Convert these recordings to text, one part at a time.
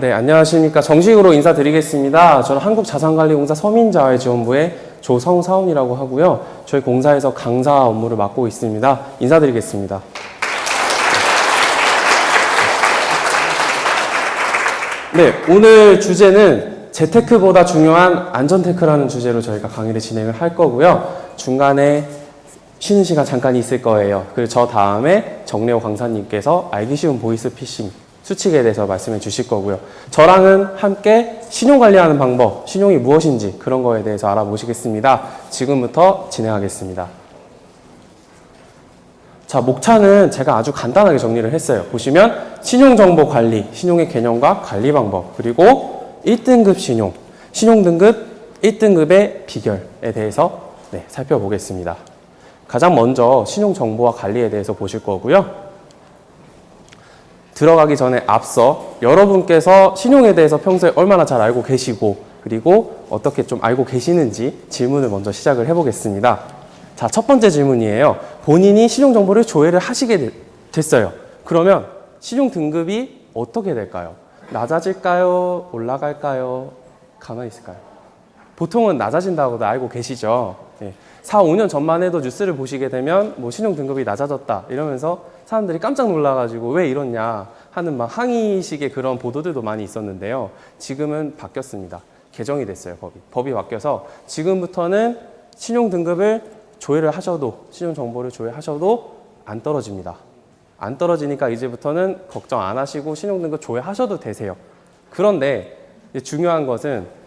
네, 안녕하십니까. 정식으로 인사드리겠습니다. 저는 한국자산관리공사 서민자활지원부의 조성사원이라고 하고요. 저희 공사에서 강사 업무를 맡고 있습니다. 인사드리겠습니다. 네, 오늘 주제는 재테크보다 중요한 안전테크라는 주제로 저희가 강의를 진행을 할 거고요. 중간에 쉬는 시간 잠깐 있을 거예요. 그리고 저 다음에 정래호 강사님께서 알기 쉬운 보이스피싱 수칙에 대해서 말씀해 주실 거고요. 저랑은 함께 신용 관리하는 방법, 신용이 무엇인지 그런 거에 대해서 알아보시겠습니다. 지금부터 진행하겠습니다. 자, 목차는 제가 아주 간단하게 정리를 했어요. 보시면 신용정보 관리, 신용의 개념과 관리 방법, 그리고 1등급 신용, 신용등급 1등급의 비결에 대해서 살펴보겠습니다. 가장 먼저 신용정보와 관리에 대해서 보실 거고요. 들어가기 전에 앞서 여러분께서 신용에 대해서 평소에 얼마나 잘 알고 계시고 그리고 어떻게 좀 알고 계시는지 질문을 먼저 시작을 해보겠습니다. 자, 첫 번째 질문이에요. 본인이 신용정보를 조회를 하시게 됐어요. 그러면 신용 등급이 어떻게 될까요? 낮아질까요? 올라갈까요? 가만히 있을까요? 보통은 낮아진다고도 알고 계시죠? 4, 5년 전만 해도 뉴스를 보시게 되면 뭐 신용 등급이 낮아졌다 이러면서 사람들이 깜짝 놀라가지고 왜 이러냐 하는 막 항의식의 그런 보도들도 많이 있었는데요. 지금은 바뀌었습니다. 개정이 됐어요, 법이 바뀌어서 지금부터는 신용 등급을 조회를 하셔도, 신용 정보를 조회하셔도 안 떨어집니다. 안 떨어지니까 이제부터는 걱정 안 하시고 신용 등급 조회하셔도 되세요. 그런데 중요한 것은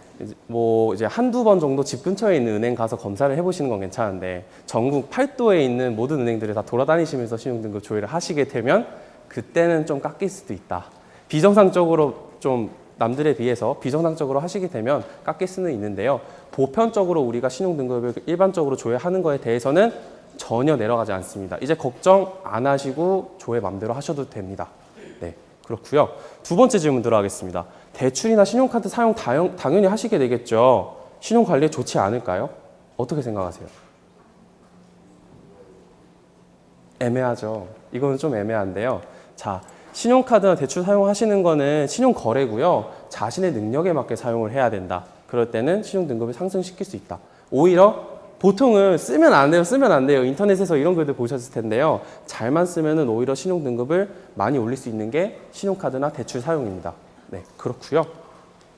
이제 한두 번 정도 집 근처에 있는 은행 가서 검사를 해보시는 건 괜찮은데 전국 8도에 있는 모든 은행들을 다 돌아다니시면서 신용등급 조회를 하시게 되면 그때는 좀 깎일 수도 있다. 비정상적으로 좀 남들에 비해서 비정상적으로 하시게 되면 깎일 수는 있는데요. 보편적으로 우리가 신용등급을 일반적으로 조회하는 거에 대해서는 전혀 내려가지 않습니다. 이제 걱정 안 하시고 조회 맘대로 하셔도 됩니다. 네, 그렇고요. 두 번째 질문 들어가겠습니다. 대출이나 신용카드 사용 당연히 하시게 되겠죠. 신용관리에 좋지 않을까요? 어떻게 생각하세요? 애매하죠. 이거는 좀 애매한데요. 자, 신용카드나 대출 사용하시는 거는 신용거래고요. 자신의 능력에 맞게 사용을 해야 된다. 그럴 때는 신용등급을 상승시킬 수 있다. 오히려 보통은 쓰면 안 돼요. 인터넷에서 이런 글들 보셨을 텐데요. 잘만 쓰면은 오히려 신용등급을 많이 올릴 수 있는 게 신용카드나 대출 사용입니다. 네, 그렇고요.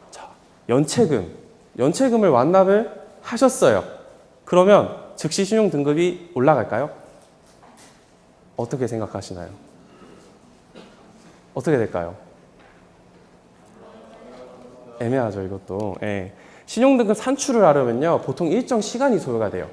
자, 연체금을 완납을 하셨어요. 그러면 즉시 신용등급이 올라갈까요? 어떻게 생각하시나요? 어떻게 될까요? 애매하죠, 이것도. 예. 신용등급 산출을 하려면요, 보통 일정 시간이 소요가 돼요.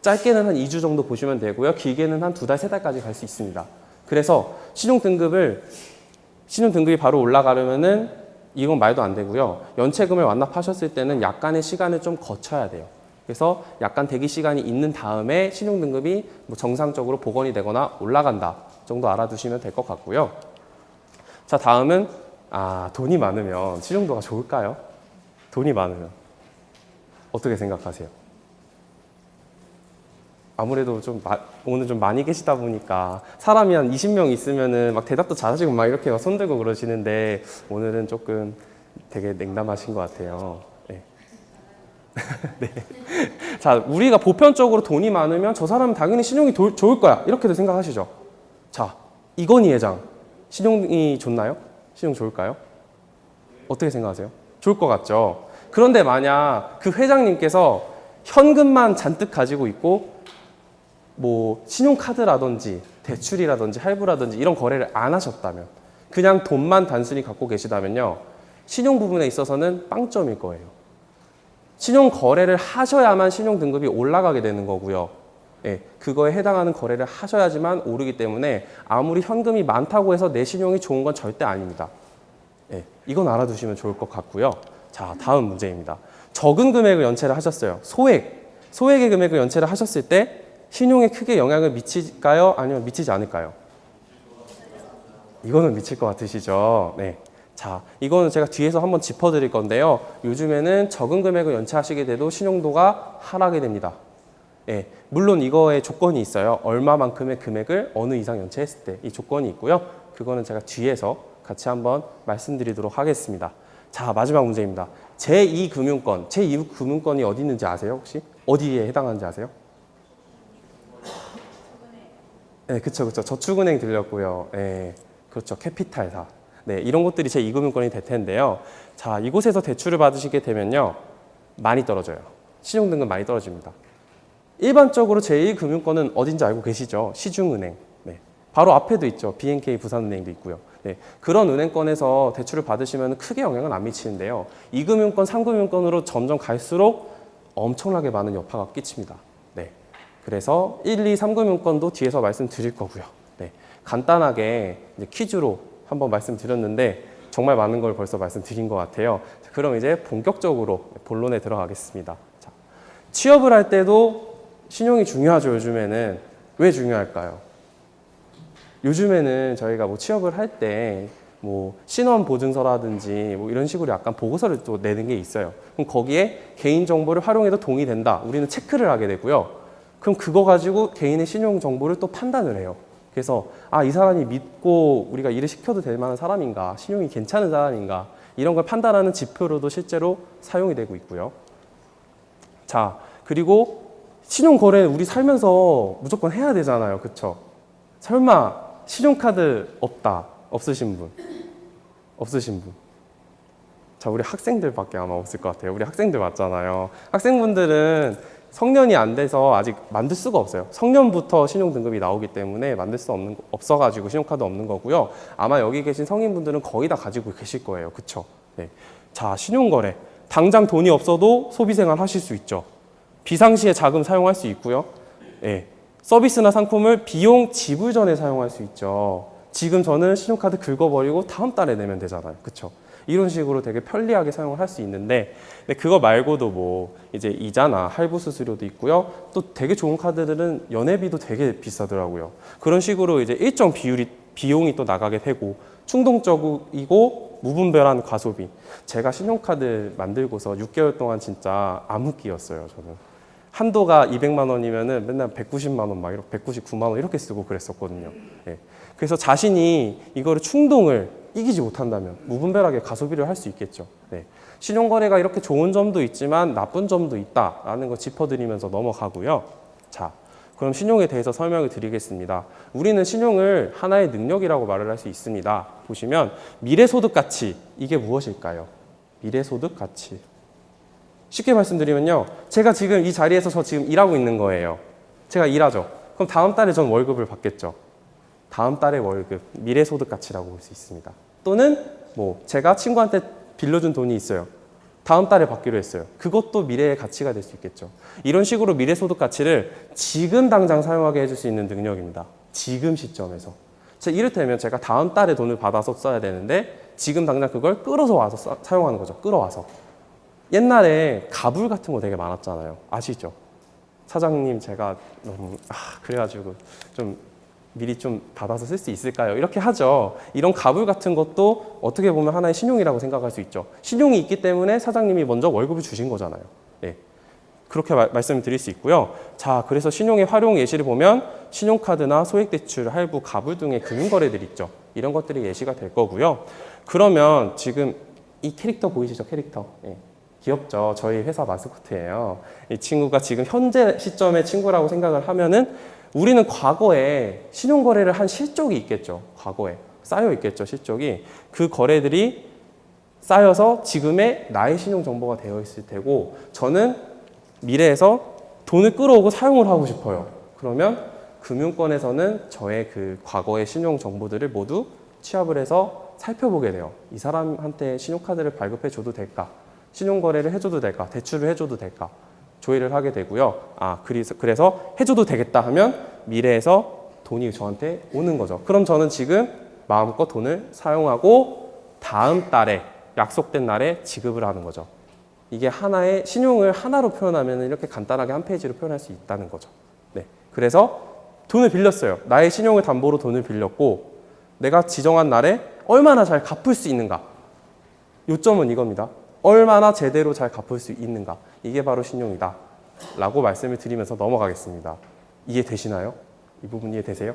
짧게는 한 2주 정도 보시면 되고요. 길게는 한 2달, 3달까지 갈 수 있습니다. 그래서 신용등급이 바로 올라가려면은 이건 말도 안 되고요. 연체금을 완납하셨을 때는 약간의 시간을 좀 거쳐야 돼요. 그래서 약간 대기 시간이 있는 다음에 신용등급이 뭐 정상적으로 복원이 되거나 올라간다 정도 알아두시면 될 것 같고요. 자, 다음은 돈이 많으면 신용도가 좋을까요? 돈이 많으면 어떻게 생각하세요? 아무래도 오늘 좀 많이 계시다 보니까 사람이 한 20명 있으면은 막 대답도 잘하시고 막 이렇게 손들고 그러시는데 오늘은 조금 되게 냉담하신 것 같아요. 네. 네. 자, 우리가 보편적으로 돈이 많으면 저 사람은 당연히 신용이 좋을 거야. 이렇게도 생각하시죠? 자, 이건희 회장. 신용이 좋나요? 신용 좋을까요? 어떻게 생각하세요? 좋을 것 같죠? 그런데 만약 그 회장님께서 현금만 잔뜩 가지고 있고 뭐 신용카드라든지 대출이라든지 할부라든지 이런 거래를 안 하셨다면 그냥 돈만 단순히 갖고 계시다면요. 신용 부분에 있어서는 빵점일 거예요. 신용 거래를 하셔야만 신용 등급이 올라가게 되는 거고요. 예, 그거에 해당하는 거래를 하셔야지만 오르기 때문에 아무리 현금이 많다고 해서 내 신용이 좋은 건 절대 아닙니다. 예, 이건 알아두시면 좋을 것 같고요. 자, 다음 문제입니다. 적은 금액을 연체를 하셨어요. 소액의 금액을 연체를 하셨을 때 신용에 크게 영향을 미칠까요? 아니면 미치지 않을까요? 이거는 미칠 것 같으시죠? 네. 자, 이거는 제가 뒤에서 한번 짚어드릴 건데요. 요즘에는 적은 금액을 연체하시게 돼도 신용도가 하락이 됩니다. 예, 물론 이거에 조건이 있어요. 얼마만큼의 금액을 어느 이상 연체했을 때 이 조건이 있고요. 그거는 제가 뒤에서 같이 한번 말씀드리도록 하겠습니다. 자, 마지막 문제입니다. 제2금융권, 제2금융권이 어디 있는지 아세요? 혹시? 어디에 해당하는지 아세요? 네, 그쵸. 저축은행 들렸고요. 네, 그렇죠. 캐피탈사. 네, 이런 것들이 제2금융권이 될 텐데요. 자, 이곳에서 대출을 받으시게 되면요. 많이 떨어져요. 신용등급 많이 떨어집니다. 일반적으로 제1금융권은 어딘지 알고 계시죠? 시중은행. 네, 바로 앞에도 있죠. BNK 부산은행도 있고요. 네, 그런 은행권에서 대출을 받으시면 크게 영향은 안 미치는데요. 2금융권, 3금융권으로 점점 갈수록 엄청나게 많은 여파가 끼칩니다. 네, 그래서 1, 2, 3금융권도 뒤에서 말씀드릴 거고요. 네, 간단하게 이제 퀴즈로 한번 말씀드렸는데 정말 많은 걸 벌써 말씀드린 것 같아요. 그럼 이제 본격적으로 본론에 들어가겠습니다. 자, 취업을 할 때도 신용이 중요하죠. 요즘에는. 왜 중요할까요? 요즘에는 저희가 뭐 취업을 할 때 뭐 신원 보증서라든지 뭐 이런 식으로 약간 보고서를 또 내는 게 있어요. 그럼 거기에 개인 정보를 활용해도 동의된다. 우리는 체크를 하게 되고요. 그럼 그거 가지고 개인의 신용 정보를 또 판단을 해요. 그래서 아, 이 사람이 믿고 우리가 일을 시켜도 될 만한 사람인가, 신용이 괜찮은 사람인가, 이런 걸 판단하는 지표로도 실제로 사용이 되고 있고요. 자, 그리고 신용거래 우리 살면서 무조건 해야 되잖아요. 그쵸? 설마 신용카드 없다. 없으신 분? 없으신 분? 자, 우리 학생들밖에 아마 없을 것 같아요. 우리 학생들 맞잖아요. 학생분들은 성년이 안 돼서 아직 만들 수가 없어요. 성년부터 신용등급이 나오기 때문에 만들 수 없어가지고 신용카드 없는 거고요. 아마 여기 계신 성인분들은 거의 다 가지고 계실 거예요. 그쵸? 네. 자, 신용거래. 당장 돈이 없어도 소비생활 하실 수 있죠. 비상시에 자금 사용할 수 있고요. 네. 서비스나 상품을 비용 지불 전에 사용할 수 있죠. 지금 저는 신용카드 긁어버리고 다음 달에 내면 되잖아요. 그쵸? 이런 식으로 되게 편리하게 사용을 할 수 있는데, 근데 그거 말고도 뭐 이제 이자나 할부 수수료도 있고요. 또 되게 좋은 카드들은 연회비도 되게 비싸더라고요. 그런 식으로 이제 일정 비용이 또 나가게 되고, 충동적이고 무분별한 과소비. 제가 신용카드 만들고서 6개월 동안 진짜 암흑기였어요. 저는 한도가 200만 원이면은 맨날 190만 원, 막 이렇게 199만 원 이렇게 쓰고 그랬었거든요. 예. 그래서 자신이 이거를 충동을 이기지 못한다면 무분별하게 가소비를 할 수 있겠죠. 네. 신용거래가 이렇게 좋은 점도 있지만 나쁜 점도 있다라는 거 짚어드리면서 넘어가고요. 자, 그럼 신용에 대해서 설명을 드리겠습니다. 우리는 신용을 하나의 능력이라고 말을 할 수 있습니다. 보시면 미래소득 가치, 이게 무엇일까요? 미래소득 가치. 쉽게 말씀드리면요. 제가 지금 이 자리에서 저 지금 일하고 있는 거예요. 제가 일하죠. 그럼 다음 달에 전 월급을 받겠죠. 다음 달의 월급, 미래소득 가치라고 볼 수 있습니다. 또는 뭐 제가 친구한테 빌려준 돈이 있어요. 다음 달에 받기로 했어요. 그것도 미래의 가치가 될 수 있겠죠. 이런 식으로 미래소득 가치를 지금 당장 사용하게 해줄 수 있는 능력입니다. 지금 시점에서. 이를테면 제가 다음 달에 돈을 받아서 써야 되는데 지금 당장 그걸 끌어서 와서 사용하는 거죠. 끌어와서. 옛날에 가불 같은 거 되게 많았잖아요. 아시죠? 사장님 제가 너무 그래가지고 좀 미리 좀 받아서 쓸 수 있을까요? 이렇게 하죠. 이런 가불 같은 것도 어떻게 보면 하나의 신용이라고 생각할 수 있죠. 신용이 있기 때문에 사장님이 먼저 월급을 주신 거잖아요. 네. 그렇게 말씀을 드릴 수 있고요. 자, 그래서 신용의 활용 예시를 보면 신용카드나 소액대출, 할부, 가불 등의 금융거래들 있죠. 이런 것들이 예시가 될 거고요. 그러면 지금 이 캐릭터 보이시죠? 캐릭터. 네. 귀엽죠? 저희 회사 마스코트예요. 이 친구가 지금 현재 시점의 친구라고 생각을 하면은 우리는 과거에 신용거래를 한 실적이 있겠죠. 과거에 쌓여 있겠죠. 실적이. 그 거래들이 쌓여서 지금의 나의 신용정보가 되어 있을 테고, 저는 미래에서 돈을 끌어오고 사용을 하고 싶어요. 그러면 금융권에서는 저의 그 과거의 신용정보들을 모두 취합을 해서 살펴보게 돼요. 이 사람한테 신용카드를 발급해줘도 될까? 신용거래를 해줘도 될까? 대출을 해줘도 될까? 조회를 하게 되고요. 그래서 해줘도 되겠다 하면 미래에서 돈이 저한테 오는 거죠. 그럼 저는 지금 마음껏 돈을 사용하고 다음 달에 약속된 날에 지급을 하는 거죠. 이게 하나의 신용을 하나로 표현하면 이렇게 간단하게 한 페이지로 표현할 수 있다는 거죠. 네. 그래서 돈을 빌렸어요. 나의 신용을 담보로 돈을 빌렸고 내가 지정한 날에 얼마나 잘 갚을 수 있는가. 요점은 이겁니다. 얼마나 제대로 잘 갚을 수 있는가. 이게 바로 신용이다 라고 말씀을 드리면서 넘어가겠습니다. 이해되시나요? 이 부분 이해되세요?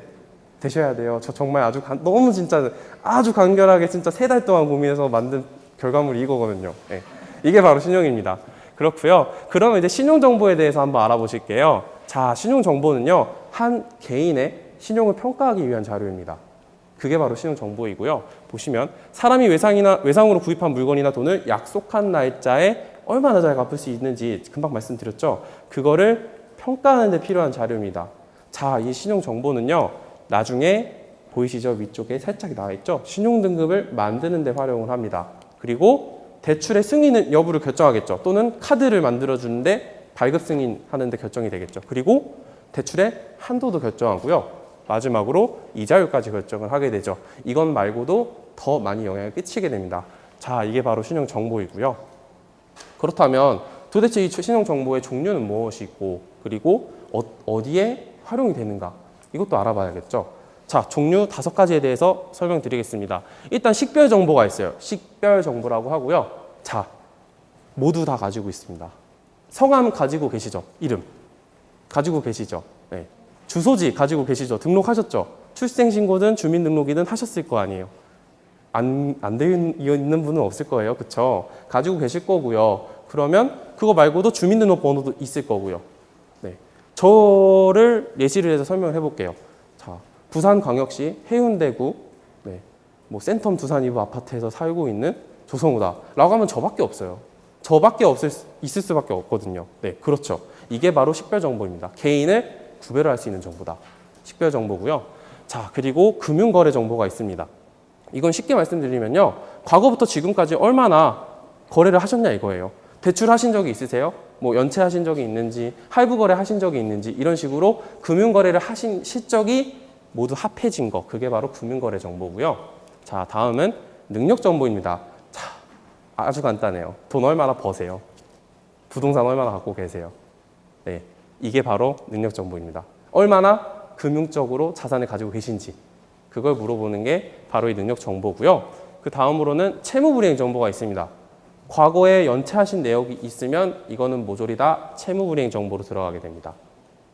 되셔야 돼요. 저 정말 너무 진짜 아주 간결하게 진짜 3달 동안 고민해서 만든 결과물이 이거거든요. 네. 이게 바로 신용입니다. 그렇고요. 그러면 이제 신용정보에 대해서 한번 알아보실게요. 자, 신용정보는요, 한 개인의 신용을 평가하기 위한 자료입니다. 그게 바로 신용정보이고요. 보시면 사람이 외상으로 구입한 물건이나 돈을 약속한 날짜에 얼마나 잘 갚을 수 있는지 금방 말씀드렸죠. 그거를 평가하는 데 필요한 자료입니다. 자, 이 신용정보는요, 나중에 보이시죠? 위쪽에 살짝 나와 있죠? 신용등급을 만드는 데 활용을 합니다. 그리고 대출의 승인 여부를 결정하겠죠. 또는 카드를 만들어주는데 발급 승인하는 데 결정이 되겠죠. 그리고 대출의 한도도 결정하고요. 마지막으로 이자율까지 결정을 하게 되죠. 이건 말고도 더 많이 영향을 끼치게 됩니다. 자, 이게 바로 신용정보이고요. 그렇다면 도대체 이 신용정보의 종류는 무엇이고, 그리고 어디에 활용이 되는가? 이것도 알아봐야겠죠. 자, 종류 5가지에 대해서 설명드리겠습니다. 일단 식별 정보가 있어요. 식별 정보라고 하고요. 자, 모두 다 가지고 있습니다. 성함 가지고 계시죠? 이름 가지고 계시죠? 네. 주소지 가지고 계시죠? 등록하셨죠? 출생신고든 주민등록이든 하셨을 거 아니에요. 안 되어 있는 분은 없을 거예요. 그쵸? 가지고 계실 거고요. 그러면 그거 말고도 주민등록번호도 있을 거고요. 네. 저를 예시를 해서 설명을 해볼게요. 자, 부산광역시 해운대구 뭐 센텀 두산 2부 아파트에서 살고 있는 조성우다 라고 하면 저밖에 없어요. 저밖에 있을 수밖에 없거든요. 네, 그렇죠. 이게 바로 식별 정보입니다. 개인을 구별할 수 있는 정보다. 식별 정보고요. 자, 그리고 금융거래 정보가 있습니다. 이건 쉽게 말씀드리면요, 과거부터 지금까지 얼마나 거래를 하셨냐 이거예요. 대출하신 적이 있으세요? 뭐 연체하신 적이 있는지, 할부거래 하신 적이 있는지, 이런 식으로 금융거래를 하신 실적이 모두 합해진 거, 그게 바로 금융거래 정보고요. 자, 다음은 능력 정보입니다. 자, 아주 간단해요. 돈 얼마나 버세요? 부동산 얼마나 갖고 계세요? 네, 이게 바로 능력 정보입니다. 얼마나 금융적으로 자산을 가지고 계신지, 그걸 물어보는 게 바로 이 능력 정보고요. 그 다음으로는 채무불이행 정보가 있습니다. 과거에 연체하신 내역이 있으면 이거는 모조리 다 채무불이행 정보로 들어가게 됩니다.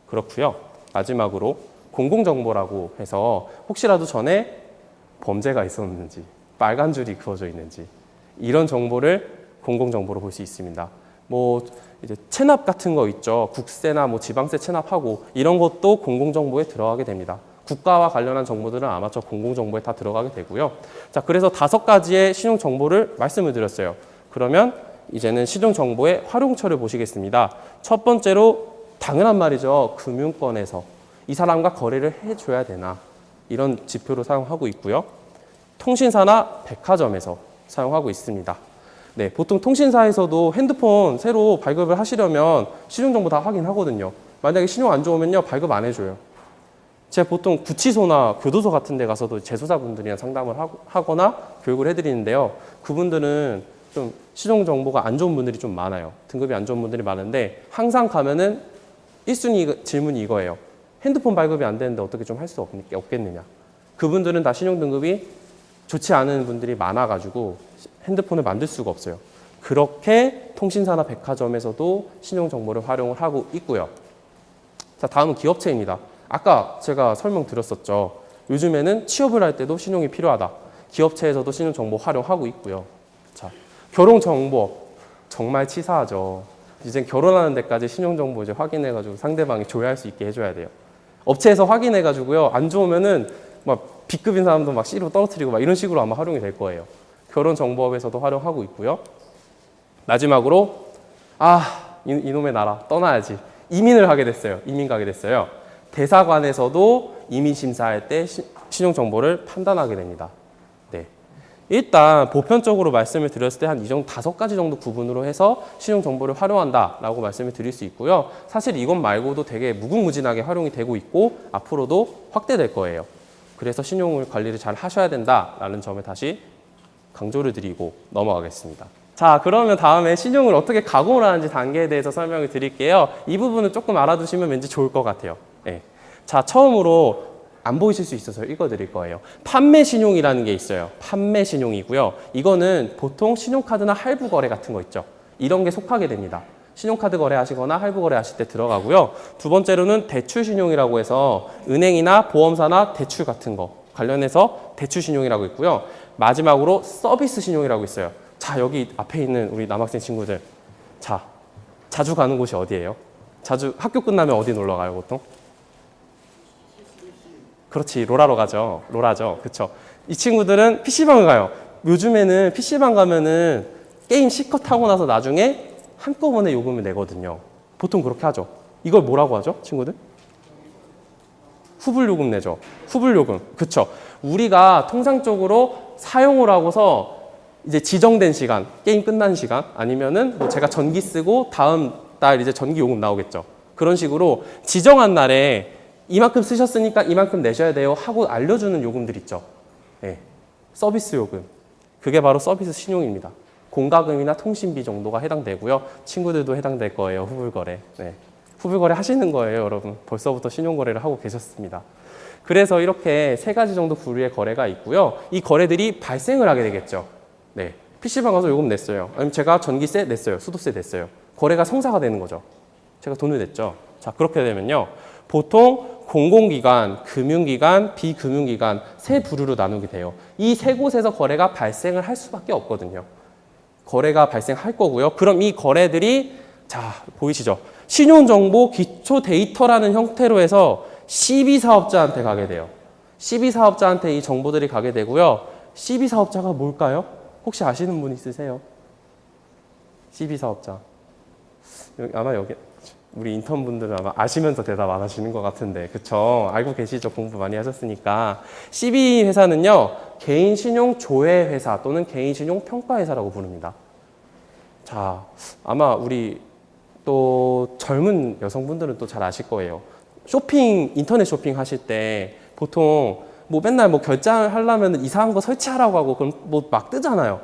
그렇고요. 마지막으로 공공정보라고 해서 혹시라도 전에 범죄가 있었는지, 빨간 줄이 그어져 있는지, 이런 정보를 공공정보로 볼 수 있습니다. 뭐 이제 체납 같은 거 있죠. 국세나 뭐 지방세 체납하고 이런 것도 공공정보에 들어가게 됩니다. 국가와 관련한 정보들은 아마 저 공공정보에 다 들어가게 되고요. 자, 그래서 5가지의 신용정보를 말씀을 드렸어요. 그러면 이제는 신용정보의 활용처를 보시겠습니다. 첫 번째로 당연한 말이죠. 금융권에서 이 사람과 거래를 해줘야 되나, 이런 지표로 사용하고 있고요. 통신사나 백화점에서 사용하고 있습니다. 네, 보통 통신사에서도 핸드폰 새로 발급을 하시려면 신용정보 다 확인하거든요. 만약에 신용 안 좋으면요, 발급 안 해줘요. 제가 보통 구치소나 교도소 같은 데 가서도 재소자분들이랑 상담을 하거나 교육을 해드리는데요. 그분들은 좀 신용정보가 안 좋은 분들이 좀 많아요. 등급이 안 좋은 분들이 많은데, 항상 가면은 1순위 질문이 이거예요. 핸드폰 발급이 안 되는데 어떻게 좀 할 수 없겠느냐. 그분들은 다 신용등급이 좋지 않은 분들이 많아가지고 핸드폰을 만들 수가 없어요. 그렇게 통신사나 백화점에서도 신용정보를 활용을 하고 있고요. 자, 다음은 기업체입니다. 아까 제가 설명드렸었죠. 요즘에는 취업을 할 때도 신용이 필요하다. 기업체에서도 신용정보 활용하고 있고요. 자, 결혼정보 정말 치사하죠. 이제 결혼하는 데까지 신용정보 이제 확인해가지고 상대방이 조회할 수 있게 해줘야 돼요. 업체에서 확인해가지고요, 안 좋으면은 막 B급인 사람도 막 C로 떨어뜨리고 막 이런 식으로 아마 활용이 될 거예요. 결혼정보업에서도 활용하고 있고요. 마지막으로 이놈의 나라 떠나야지. 이민을 하게 됐어요. 이민 가게 됐어요. 대사관에서도 이민 심사할 때 신용정보를 판단하게 됩니다. 네. 일단 보편적으로 말씀을 드렸을 때 한 이 정도 5가지 정도 구분으로 해서 신용정보를 활용한다라고 말씀을 드릴 수 있고요. 사실 이것 말고도 되게 무궁무진하게 활용이 되고 있고 앞으로도 확대될 거예요. 그래서 신용을 관리를 잘 하셔야 된다라는 점을 다시 강조를 드리고 넘어가겠습니다. 자, 그러면 다음에 신용을 어떻게 가공을 하는지 단계에 대해서 설명을 드릴게요. 이 부분은 조금 알아두시면 왠지 좋을 것 같아요. 네. 자, 처음으로 안 보이실 수 있어서 읽어드릴 거예요. 판매 신용이라는 게 있어요. 판매 신용이고요. 이거는 보통 신용카드나 할부 거래 같은 거 있죠. 이런 게 속하게 됩니다. 신용카드 거래하시거나 할부 거래하실 때 들어가고요. 두 번째로는 대출신용이라고 해서 은행이나 보험사나 대출 같은 거 관련해서 대출신용이라고 있고요. 마지막으로 서비스신용이라고 있어요. 자, 여기 앞에 있는 우리 남학생 친구들. 자, 자주 가는 곳이 어디예요? 자주 학교 끝나면 어디 놀러 가요, 보통? 그렇지, 로라로 가죠. 로라죠. 그쵸. 이 친구들은 PC방을 가요. 요즘에는 PC방 가면은 게임 실컷 하고 나서 나중에 한꺼번에 요금을 내거든요. 보통 그렇게 하죠. 이걸 뭐라고 하죠, 친구들? 후불요금 내죠. 후불요금. 그쵸. 우리가 통상적으로 사용을 하고서 이제 지정된 시간, 게임 끝난 시간, 아니면은 뭐 제가 전기 쓰고 다음 달 이제 전기 요금 나오겠죠. 그런 식으로 지정한 날에 이만큼 쓰셨으니까 이만큼 내셔야 돼요 하고 알려주는 요금들 있죠. 네. 서비스 요금. 그게 바로 서비스 신용입니다. 공과금이나 통신비 정도가 해당되고요. 친구들도 해당될 거예요. 후불거래. 네. 후불거래 하시는 거예요, 여러분. 벌써부터 신용거래를 하고 계셨습니다. 그래서 이렇게 세 가지 정도 부류의 거래가 있고요. 이 거래들이 발생을 하게 되겠죠. 네. PC방 가서 요금 냈어요. 아니면 제가 전기세 냈어요. 수도세 냈어요. 거래가 성사가 되는 거죠. 제가 돈을 냈죠. 자, 그렇게 되면요. 보통 공공기관, 금융기관, 비금융기관 세 부류로 나누게 돼요. 이 세 곳에서 거래가 발생을 할 수밖에 없거든요. 거래가 발생할 거고요. 그럼 이 거래들이 자, 보이시죠? 신용정보 기초 데이터라는 형태로 해서 CB사업자한테 가게 돼요. CB사업자한테 이 정보들이 가게 되고요. CB사업자가 뭘까요? 혹시 아시는 분 있으세요? CB사업자. 아마 여기 우리 인턴분들은 아마 아시면서 대답 안 하시는 것 같은데, 그쵸? 알고 계시죠? 공부 많이 하셨으니까. CB 회사는요, 개인 신용 조회 회사 또는 개인 신용 평가 회사라고 부릅니다. 자, 아마 우리 또 젊은 여성분들은 또 잘 아실 거예요. 쇼핑, 인터넷 쇼핑 하실 때 보통 뭐 맨날 뭐 결제를 하려면 이상한 거 설치하라고 하고 그럼 뭐 막 뜨잖아요.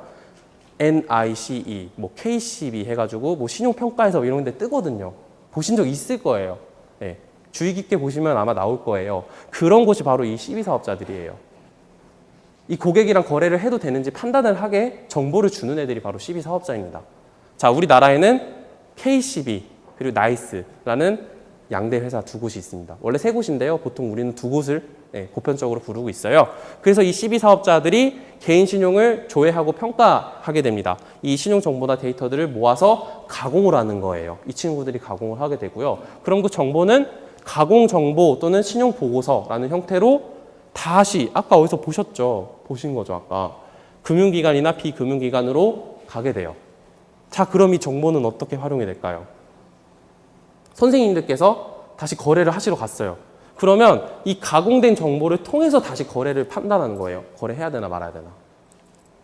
NICE, 뭐 KCB 해가지고 뭐 신용평가에서 이런 데 뜨거든요. 보신 적 있을 거예요. 네. 주의 깊게 보시면 아마 나올 거예요. 그런 곳이 바로 이 CB사업자들이에요. 이 고객이랑 거래를 해도 되는지 판단을 하게 정보를 주는 애들이 바로 CB사업자입니다. 자, 우리나라에는 KCB 그리고 나이스라는 양대 회사 두 곳이 있습니다. 원래 세 곳인데요. 보통 우리는 두 곳을 보편적으로 부르고 있어요. 그래서 이 CB사업자들이 개인 신용을 조회하고 평가하게 됩니다. 이 신용 정보나 데이터들을 모아서 가공을 하는 거예요. 이 친구들이 가공을 하게 되고요. 그럼 그 정보는 가공 정보 또는 신용 보고서라는 형태로 다시 아까 어디서 보셨죠? 보신 거죠, 아까. 금융기관이나 비금융기관으로 가게 돼요. 자, 그럼 이 정보는 어떻게 활용이 될까요? 선생님들께서 다시 거래를 하시러 갔어요. 그러면 이 가공된 정보를 통해서 다시 거래를 판단하는 거예요. 거래해야 되나 말아야 되나.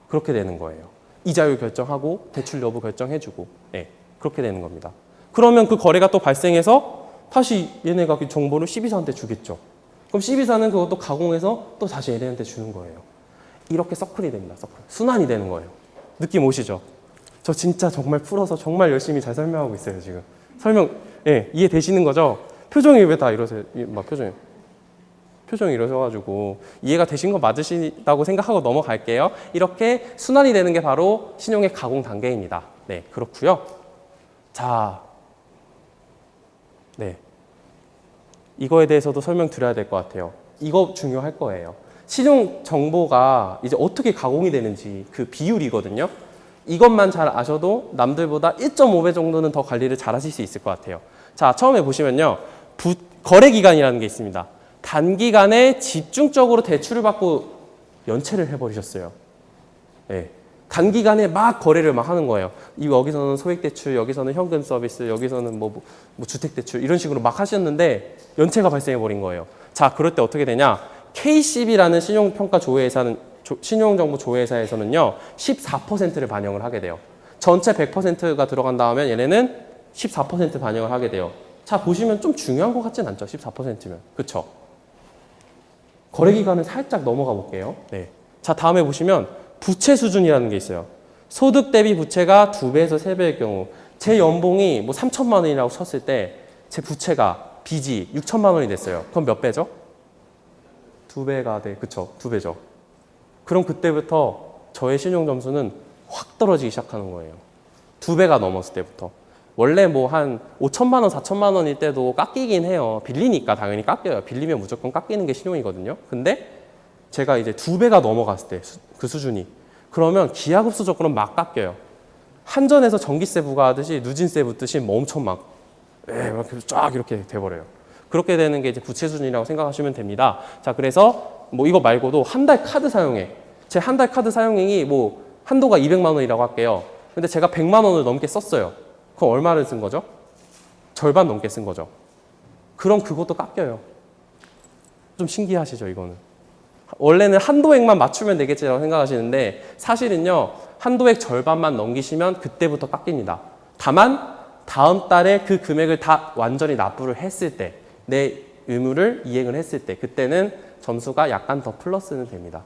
그렇게 되는 거예요. 이자율 결정하고 대출 여부 결정해주고 네, 그렇게 되는 겁니다. 그러면 그 거래가 또 발생해서 다시 얘네가 그 정보를 CB사한테 주겠죠. 그럼 CB사는 그것도 가공해서 또 다시 얘네한테 주는 거예요. 이렇게 서클이 됩니다. 서클. 순환이 되는 거예요. 느낌 오시죠? 저 진짜 정말 풀어서 정말 열심히 잘 설명하고 있어요, 지금. 설명, 예, 이해되시는 거죠? 표정이 왜 다 이러세요? 막 표정이 이러셔가지고 이해가 되신 거 맞으시다고 생각하고 넘어갈게요. 이렇게 순환이 되는 게 바로 신용의 가공 단계입니다. 네, 그렇고요. 자, 네, 이거에 대해서도 설명드려야 될 것 같아요. 이거 중요할 거예요. 신용 정보가 이제 어떻게 가공이 되는지 그 비율이거든요. 이것만 잘 아셔도 남들보다 1.5배 정도는 더 관리를 잘 하실 수 있을 것 같아요. 자, 처음에 보시면요. 거래기간이라는 게 있습니다. 단기간에 집중적으로 대출을 받고 연체를 해버리셨어요. 네. 단기간에 막 거래를 막 하는 거예요. 여기서는 소액대출, 여기서는 현금 서비스, 여기서는 뭐 주택대출 이런 식으로 막 하셨는데 연체가 발생해버린 거예요. 자, 그럴 때 어떻게 되냐. KCB라는 신용평가 조회회사는 신용정보 조회회사에서는요 14%를 반영을 하게 돼요. 전체 100%가 들어간 다음에 얘네는 14% 반영을 하게 돼요. 자, 보시면 좀 중요한 것 같진 않죠? 14%면. 그쵸? 거래기간을 살짝 넘어가 볼게요. 네. 자, 다음에 보시면 부채 수준이라는 게 있어요. 소득 대비 부채가 2배에서 3배일 경우 제 연봉이 뭐 3천만 원이라고 쳤을 때 제 부채가 빚이 6천만 원이 됐어요. 그럼 몇 배죠? 2배가 돼. 그쵸? 2배죠. 그럼 그때부터 저의 신용 점수는 확 떨어지기 시작하는 거예요. 2배가 넘었을 때부터. 원래 뭐 한 5천만 원, 4천만 원일 때도 깎이긴 해요. 빌리니까 당연히 깎여요. 빌리면 무조건 깎이는 게 신용이거든요. 근데 제가 이제 2배가 넘어갔을 때 그 수준이 그러면 기하급수적으로 막 깎여요. 한전에서 전기세 부과하듯이 누진세 붙듯이 뭐 엄청 막 이렇게 쫙 이렇게 돼버려요. 그렇게 되는 게 이제 부채 수준이라고 생각하시면 됩니다. 자, 그래서 뭐 이거 말고도 한 달 카드 사용액. 제 한 달 카드 사용액이 뭐 한도가 200만 원이라고 할게요. 근데 제가 100만 원을 넘게 썼어요. 그럼 얼마를 쓴 거죠? 절반 넘게 쓴 거죠. 그럼 그것도 깎여요. 좀 신기하시죠, 이거는. 원래는 한도액만 맞추면 되겠지라고 생각하시는데 사실은요. 한도액 절반만 넘기시면 그때부터 깎입니다. 다만 다음 달에 그 금액을 다 완전히 납부를 했을 때 내 의무를 이행을 했을 때 그때는 점수가 약간 더 플러스는 됩니다.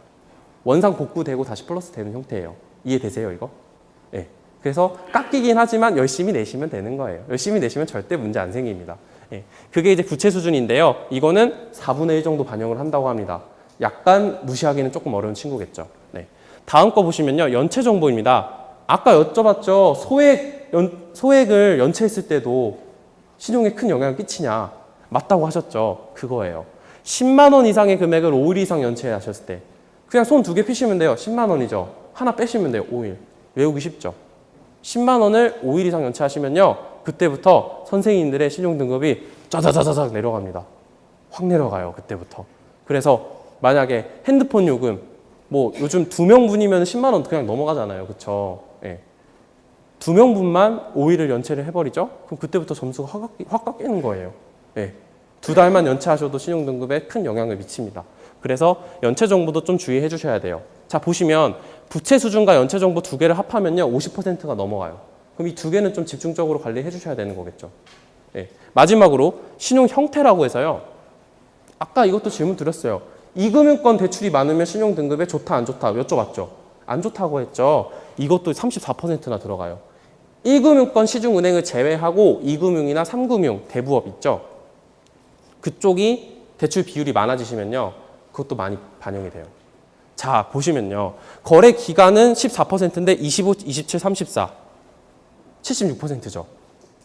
원상 복구되고 다시 플러스 되는 형태예요. 이해되세요, 이거? 네. 그래서 깎이긴 하지만 열심히 내시면 되는 거예요. 열심히 내시면 절대 문제 안 생깁니다. 네. 그게 이제 부채 수준인데요. 이거는 4분의 1 정도 반영을 한다고 합니다. 약간 무시하기는 조금 어려운 친구겠죠. 네. 다음 거 보시면요. 연체 정보입니다. 아까 여쭤봤죠. 소액을 연체했을 때도 신용에 큰 영향을 끼치냐. 맞다고 하셨죠. 그거예요. 10만 원 이상의 금액을 5일 이상 연체하셨을 때 그냥 손 2개 피시면 돼요. 10만 원이죠. 하나 빼시면 돼요. 5일. 외우기 쉽죠. 10만 원을 5일 이상 연체하시면요. 그때부터 선생님들의 신용등급이 짜자자자작 내려갑니다. 확 내려가요. 그때부터. 그래서 만약에 핸드폰 요금 뭐 요즘 2명분이면 10만 원 그냥 넘어가잖아요. 그쵸? 예. 2명분만 5일을 연체를 해버리죠? 그럼 그때부터 점수가 확 깎이는 거예요. 예. 2달만 연체하셔도 신용등급에 큰 영향을 미칩니다. 그래서 연체 정보도 좀 주의해 주셔야 돼요. 자, 보시면 부채 수준과 연체 정보 2개를 합하면요. 50%가 넘어가요. 그럼 이 2개는 좀 집중적으로 관리해 주셔야 되는 거겠죠. 예. 마지막으로 신용 형태라고 해서요. 아까 이것도 질문 드렸어요. 이금융권 대출이 많으면 신용등급에 좋다 안 좋다 여쭤봤죠. 안 좋다고 했죠. 이것도 34%나 들어가요. 1금융권 시중은행을 제외하고 2금융이나 3금융 대부업 있죠. 그쪽이 대출 비율이 많아지시면요. 그것도 많이 반영이 돼요. 자, 보시면요. 거래 기간은 14%인데 25, 27, 34. 76%죠.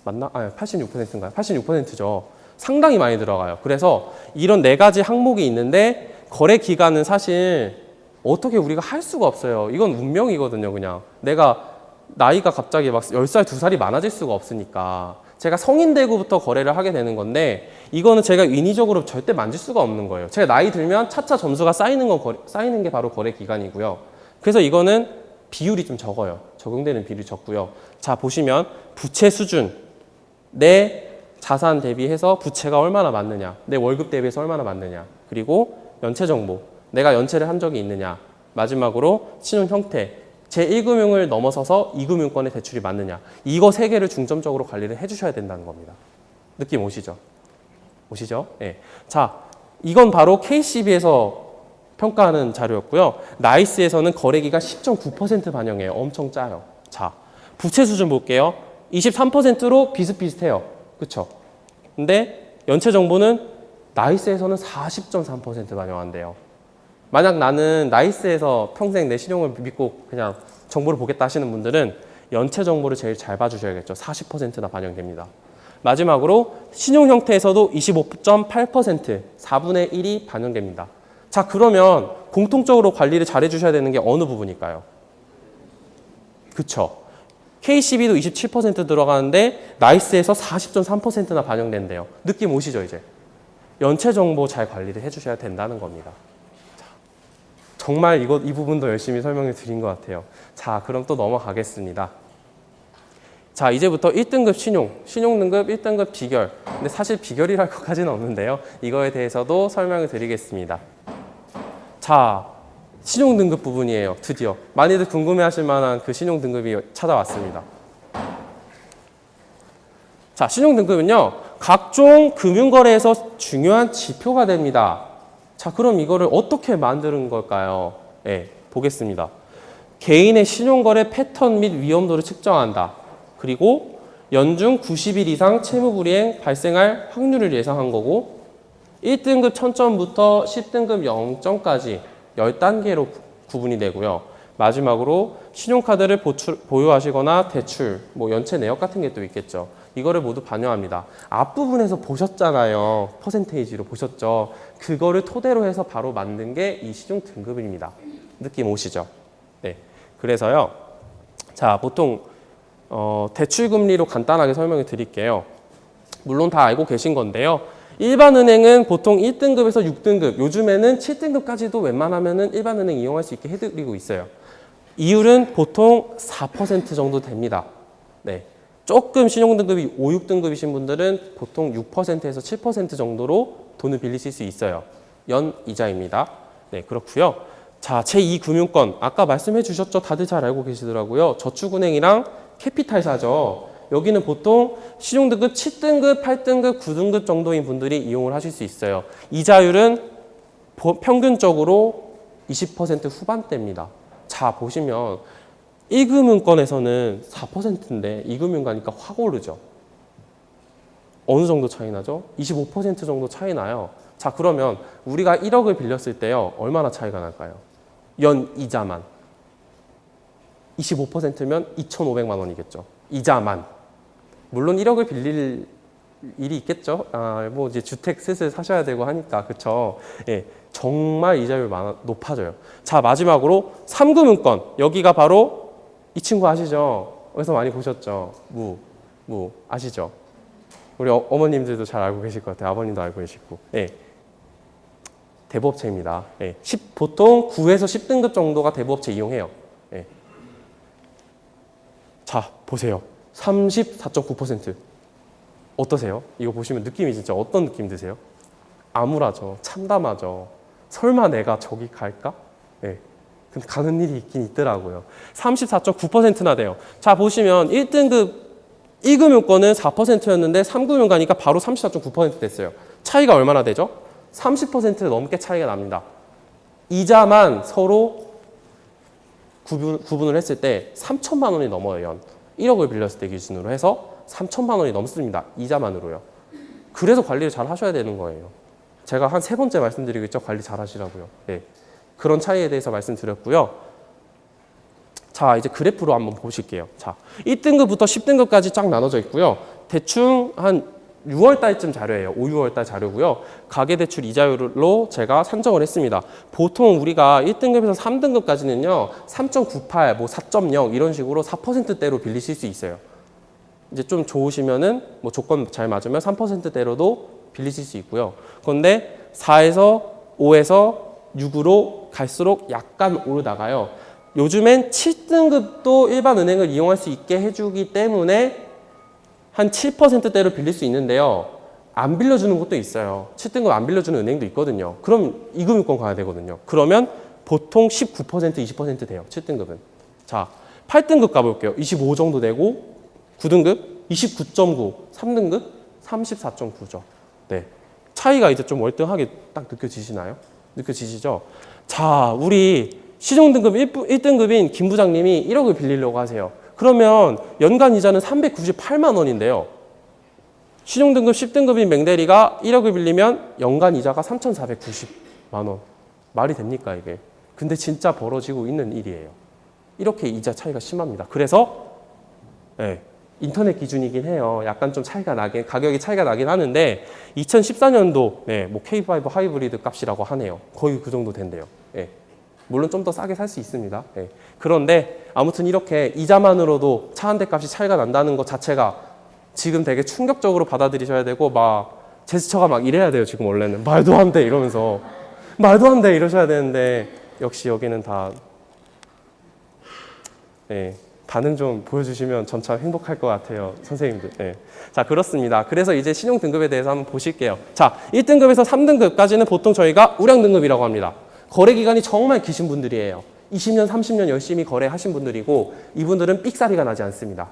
맞나? 아니, 86%인가요? 86%죠. 상당히 많이 들어가요. 그래서 이런 4가지 항목이 있는데 거래 기간은 사실 어떻게 우리가 할 수가 없어요. 이건 운명이거든요, 그냥. 내가 나이가 갑자기 막 10살, 2살이 많아질 수가 없으니까. 제가 성인 되고부터 거래를 하게 되는 건데 이거는 제가 인위적으로 절대 만질 수가 없는 거예요. 제가 나이 들면 차차 점수가 쌓이는 게 바로 거래 기간이고요. 그래서 이거는 비율이 좀 적어요. 적용되는 비율이 적고요. 자, 보시면 부채 수준, 내 자산 대비해서 부채가 얼마나 많느냐, 내 월급 대비해서 얼마나 많느냐, 그리고 연체 정보, 내가 연체를 한 적이 있느냐, 마지막으로 신용 형태, 제1금융을 넘어서서 2금융권의 대출이 맞느냐, 이거 3개를 중점적으로 관리를 해주셔야 된다는 겁니다. 느낌 오시죠? 오시죠? 네. 자, 이건 바로 KCB에서 평가하는 자료였고요. 나이스에서는 거래기가 10.9% 반영해요. 엄청 짜요. 자, 부채 수준 볼게요. 23%로 비슷비슷해요. 그쵸? 근데 연체 정보는 나이스에서는 40.3% 반영한대요. 만약 나는 나이스에서 평생 내 신용을 믿고 그냥 정보를 보겠다 하시는 분들은 연체 정보를 제일 잘 봐주셔야겠죠. 40%나 반영됩니다. 마지막으로 신용 형태에서도 25.8%, 4분의 1이 반영됩니다. 자, 그러면 공통적으로 관리를 잘 해주셔야 되는 게 어느 부분일까요? 그쵸? KCB도 27% 들어가는데 나이스에서 40.3%나 반영된대요. 느낌 오시죠, 이제? 연체 정보 잘 관리를 해주셔야 된다는 겁니다. 자, 정말 이 부분도 열심히 설명을 드린 것 같아요. 자, 그럼 또 넘어가겠습니다. 자, 이제부터 1등급 신용등급 1등급 비결. 근데 사실 비결이랄 것까지는 없는데요. 이거에 대해서도 설명을 드리겠습니다. 자, 신용등급 부분이에요. 드디어. 많이들 궁금해하실 만한 그 신용등급이 찾아왔습니다. 자, 신용등급은요. 각종 금융거래에서 중요한 지표가 됩니다. 자, 그럼 이거를 어떻게 만드는 걸까요? 네, 보겠습니다. 개인의 신용거래 패턴 및 위험도를 측정한다. 그리고 연중 90일 이상 채무불이행 발생할 확률을 예상한 거고 1등급 1000점부터 10등급 0점까지 10단계로 구분이 되고요. 마지막으로 신용카드를 보유하시거나 대출, 뭐 연체 내역 같은 게 또 있겠죠. 이거를 모두 반영합니다. 앞부분에서 보셨잖아요. 퍼센테이지로 보셨죠. 그거를 토대로 해서 바로 만든 게 이 신용 등급입니다. 느낌 오시죠? 네. 그래서요. 자, 보통 대출 금리로 간단하게 설명해 드릴게요. 물론 다 알고 계신 건데요. 일반 은행은 보통 1등급에서 6등급, 요즘에는 7등급까지도 웬만하면은 일반 은행 이용할 수 있게 해드리고 있어요. 이율은 보통 4% 정도 됩니다. 네. 조금 신용등급이 5, 6등급이신 분들은 보통 6%에서 7% 정도로 돈을 빌리실 수 있어요. 연 이자입니다. 네, 그렇고요. 자, 제2금융권 아까 말씀해 주셨죠? 다들 잘 알고 계시더라고요. 저축은행이랑 캐피탈사죠. 여기는 보통 신용등급 7등급, 8등급, 9등급 정도인 분들이 이용을 하실 수 있어요. 이자율은 평균적으로 20% 후반대입니다. 자, 보시면 1금융권에서는 4%인데 2금융 가니까 확 오르죠. 어느 정도 차이 나죠? 25% 정도 차이 나요. 자, 그러면 우리가 1억을 빌렸을 때요. 얼마나 차이가 날까요? 연 이자만. 25%면 2,500만 원이겠죠. 이자만. 물론 1억을 빌릴 일이 있겠죠. 뭐 이제 주택 슬슬 사셔야 되고 하니까. 그쵸? 예. 정말 이자율 높아져요. 자, 마지막으로 3금융권. 여기가 바로 이 친구 아시죠? 어디서 많이 보셨죠? 무 아시죠? 우리 어머님들도 잘 알고 계실 것 같아요. 아버님도 알고 계시고. 예. 대부업체입니다. 예. 보통 9에서 10등급 정도가 대부업체 이용해요. 예. 자, 보세요. 34.9%. 어떠세요? 이거 보시면 느낌이 진짜 어떤 느낌 드세요? 암울하죠. 참담하죠. 설마 내가 저기 갈까? 예. 근데 가는 일이 있긴 있더라고요. 34.9%나 돼요. 자, 보시면 1등급 1금융권은 4%였는데 3금융 가니까 바로 34.9% 됐어요. 차이가 얼마나 되죠? 30% 넘게 차이가 납니다. 이자만 서로 구분을 했을 때 3천만 원이 넘어요. 연. 1억을 빌렸을 때 기준으로 해서 3천만 원이 넘습니다. 이자만으로요. 그래서 관리를 잘 하셔야 되는 거예요. 제가 한 3번째 말씀드리고 있죠. 관리 잘 하시라고요. 네. 그런 차이에 대해서 말씀드렸고요. 자, 이제 그래프로 한번 보실게요. 자, 1등급부터 10등급까지 쫙 나눠져 있고요. 대충 한 6월 달쯤 자료예요. 5, 6월 달 자료고요. 가계대출 이자율로 제가 산정을 했습니다. 보통 우리가 1등급에서 3등급까지는요. 3.98, 뭐 4.0 이런 식으로 4%대로 빌리실 수 있어요. 이제 좀 좋으시면은 뭐 조건 잘 맞으면 3%대로도 빌리실 수 있고요. 그런데 4에서 5에서 6으로 갈수록 약간 오르다가요. 요즘엔 7등급도 일반 은행을 이용할 수 있게 해주기 때문에 한 7%대로 빌릴 수 있는데요. 안 빌려주는 것도 있어요. 7등급 안 빌려주는 은행도 있거든요. 그럼 2금융권 가야 되거든요. 그러면 보통 19%, 20% 돼요. 7등급은. 자, 8등급 가볼게요. 25 정도 되고 9등급 29.9, 3등급 34.9죠. 네. 차이가 이제 좀 월등하게 딱 느껴지시나요? 느껴지시죠? 자, 우리 신용등급 1등급인 김 부장님이 1억을 빌리려고 하세요. 그러면 연간 이자는 398만 원인데요. 신용등급 10등급인 맹대리가 1억을 빌리면 연간 이자가 3,490만 원. 말이 됩니까 이게? 근데 진짜 벌어지고 있는 일이에요. 이렇게 이자 차이가 심합니다. 그래서 네, 인터넷 기준이긴 해요. 약간 좀 차이가 나긴, 가격이 차이가 나긴 하는데 2014년도 네, 뭐 K5 하이브리드 값이라고 하네요. 거의 그 정도 된대요. 네. 물론 좀 더 싸게 살 수 있습니다. 네. 그런데 아무튼 이렇게 이자만으로도 차 한 대 값이 차이가 난다는 것 자체가 지금 되게 충격적으로 받아들이셔야 되고 막 제스처가 막 이래야 돼요. 지금 원래는 말도 안 돼 이러면서 말도 안 돼 이러셔야 되는데 역시 여기는 다 네, 반응 좀 보여주시면 전 참 행복할 것 같아요. 선생님들. 네. 자, 그렇습니다. 그래서 이제 신용 등급에 대해서 한번 보실게요. 자, 1등급에서 3등급까지는 보통 저희가 우량 등급이라고 합니다. 거래 기간이 정말 기신 분들이에요. 20년, 30년 열심히 거래하신 분들이고 이분들은 삑사리가 나지 않습니다.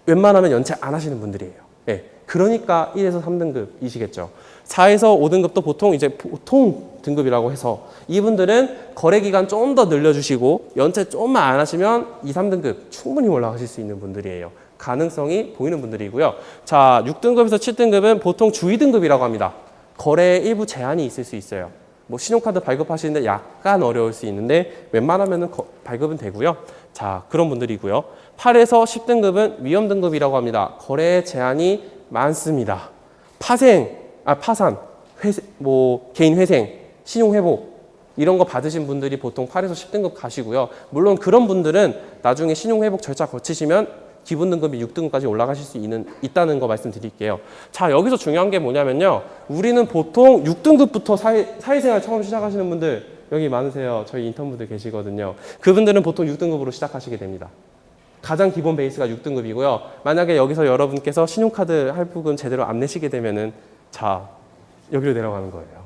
웬만하면 연체 안 하시는 분들이에요. 네. 그러니까 1에서 3등급이시겠죠. 4에서 5등급도 보통 이제 보통 등급이라고 해서 이분들은 거래 기간 좀 더 늘려주시고 연체 좀만 안 하시면 2, 3등급 충분히 올라가실 수 있는 분들이에요. 가능성이 보이는 분들이고요. 자, 6등급에서 7등급은 보통 주의 등급이라고 합니다. 거래에 일부 제한이 있을 수 있어요. 뭐 신용카드 발급하시는데 약간 어려울 수 있는데 웬만하면 발급은 되고요. 자, 그런 분들이고요. 8에서 10등급은 위험 등급이라고 합니다. 거래 제한이 많습니다. 파산, 개인 회생, 신용 회복 이런 거 받으신 분들이 보통 8에서 10등급 가시고요. 물론 그런 분들은 나중에 신용 회복 절차 거치시면 기본 등급이 6등급까지 올라가실 수 있다는 거 말씀드릴게요. 자, 여기서 중요한 게 뭐냐면요. 우리는 보통 6등급부터 사회생활 처음 시작하시는 분들 여기 많으세요. 저희 인턴분들 계시거든요. 그분들은 보통 6등급으로 시작하시게 됩니다. 가장 기본 베이스가 6등급이고요. 만약에 여기서 여러분께서 신용카드 할부금 제대로 안 내시게 되면은 자, 여기로 내려가는 거예요.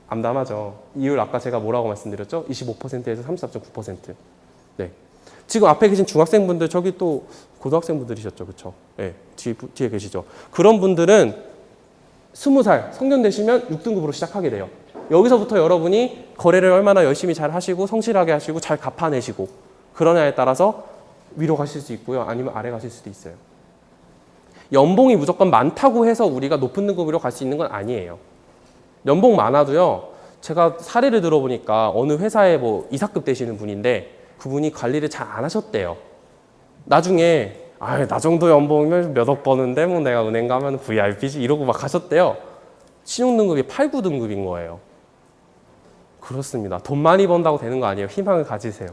암담하죠. 이율 아까 제가 뭐라고 말씀드렸죠? 25%에서 34.9%. 네. 지금 앞에 계신 중학생분들 저기 또 고등학생분들이셨죠. 그렇죠? 네, 뒤에 계시죠. 그런 분들은 20살 성년 되시면 6등급으로 시작하게 돼요. 여기서부터 여러분이 거래를 얼마나 열심히 잘 하시고 성실하게 하시고 잘 갚아내시고 그러냐에 따라서 위로 가실 수 있고요. 아니면 아래 가실 수도 있어요. 연봉이 무조건 많다고 해서 우리가 높은 등급으로 갈 수 있는 건 아니에요. 연봉 많아도요. 제가 사례를 들어보니까 어느 회사에 뭐 이사급 되시는 분인데 그분이 관리를 잘 안 하셨대요. 나중에 나 정도 연봉이면 몇 억 버는데 뭐 내가 은행 가면 VIP지 이러고 막 가셨대요. 신용등급이 8, 9등급인 거예요. 그렇습니다. 돈 많이 번다고 되는 거 아니에요. 희망을 가지세요.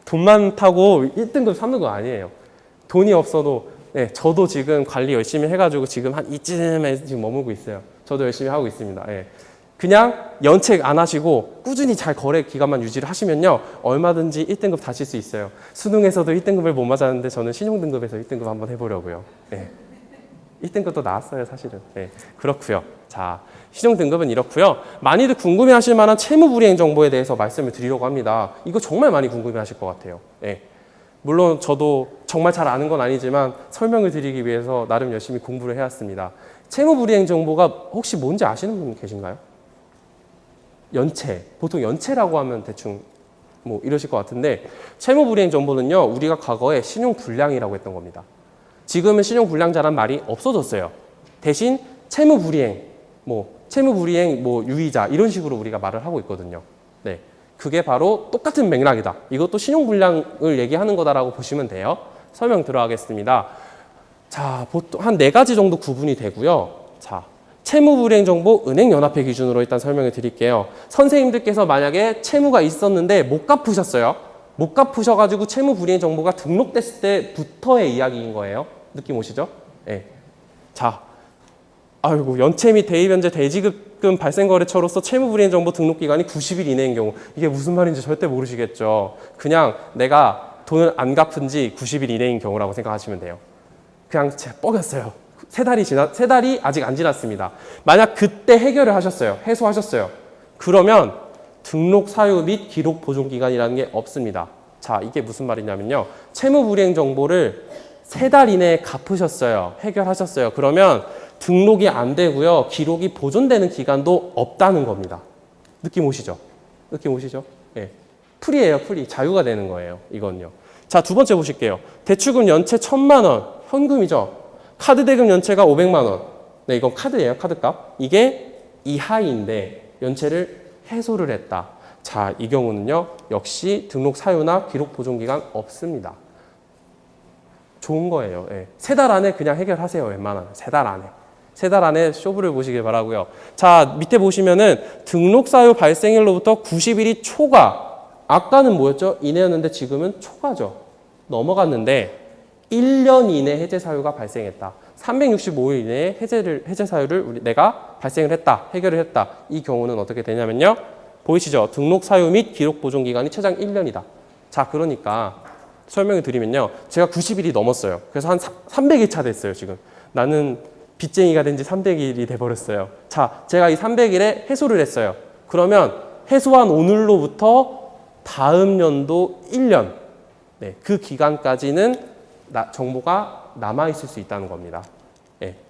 돈 많다고 1등급, 3등급 아니에요. 돈이 없어도 저도 지금 관리 열심히 해가지고 지금 한 이쯤에 지금 머물고 있어요. 저도 열심히 하고 있습니다. 그냥 연책 안 하시고 꾸준히 잘 거래 기간만 유지를 하시면요. 얼마든지 1등급 다실 수 있어요. 수능에서도 1등급을 못 맞았는데 저는 신용등급에서 1등급 한번 해보려고요. 1등급도 나왔어요, 사실은. 그렇고요. 자, 신용등급은 이렇고요. 많이들 궁금해하실 만한 채무불이행 정보에 대해서 말씀을 드리려고 합니다. 이거 정말 많이 궁금해하실 것 같아요. 물론 저도 정말 잘 아는 건 아니지만 설명을 드리기 위해서 나름 열심히 공부를 해왔습니다. 채무불이행 정보가 혹시 뭔지 아시는 분 계신가요? 연체, 보통 연체라고 하면 대충 뭐 이러실 것 같은데 채무불이행 정보는요. 우리가 과거에 신용불량이라고 했던 겁니다. 지금은 신용불량자란 말이 없어졌어요. 대신 채무불이행, 유의자 이런 식으로 우리가 말을 하고 있거든요. 네, 그게 바로 똑같은 맥락이다. 이것도 신용불량을 얘기하는 거다라고 보시면 돼요. 설명 들어가겠습니다. 자, 보통 한 4가지 정도 구분이 되고요. 자, 채무불이행 정보 은행연합회 기준으로 일단 설명을 드릴게요. 선생님들께서 만약에 채무가 있었는데 못 갚으셨어요. 못 갚으셔가지고 채무불이행 정보가 등록됐을 때부터의 이야기인 거예요. 느낌 오시죠? 자, 연체 및 대입연체 대지급금 발생거래처로서 채무불이행 정보 등록 기간이 90일 이내인 경우 이게 무슨 말인지 절대 모르시겠죠. 그냥 내가 돈을 안 갚은 지 90일 이내인 경우라고 생각하시면 돼요. 그냥 제가 뻐겼어요. 3달이 아직 안 지났습니다. 만약 그때 해결을 하셨어요. 해소하셨어요. 그러면 등록 사유 및 기록 보존 기간이라는 게 없습니다. 자, 이게 무슨 말이냐면요. 채무불이행 정보를 3달 이내에 갚으셨어요. 해결하셨어요. 그러면 등록이 안 되고요. 기록이 보존되는 기간도 없다는 겁니다. 느낌 오시죠? 풀이에요, 풀이. 자유가 되는 거예요. 이건요. 자, 두 번째 보실게요. 대출금 연체 1,000만 원. 현금이죠. 카드 대금 연체가 500만 원. 네, 이건 카드예요. 카드값. 이게 이하인데 연체를 해소를 했다. 자, 이 경우는요. 역시 등록 사유나 기록 보존 기간 없습니다. 좋은 거예요. 3달 안에 그냥 해결하세요. 웬만하면. 3달 안에. 3달 안에 쇼부를 보시길 바라고요. 자, 밑에 보시면은 등록 사유 발생일로부터 90일이 초과. 아까는 뭐였죠? 이내였는데 지금은 초과죠. 넘어갔는데 1년 이내 해제 사유가 발생했다. 365일 이내에 해제 사유를 내가 발생을 했다. 해결을 했다. 이 경우는 어떻게 되냐면요. 보이시죠? 등록 사유 및 기록 보존 기간이 최장 1년이다. 자, 그러니까 설명을 드리면요. 제가 90일이 넘었어요. 그래서 한 300일 차 됐어요, 지금. 나는 빚쟁이가 된 지 300일이 돼버렸어요. 자, 제가 이 300일에 해소를 했어요. 그러면 해소한 오늘로부터 다음 연도 1년, 그 기간까지는 정보가 남아있을 수 있다는 겁니다.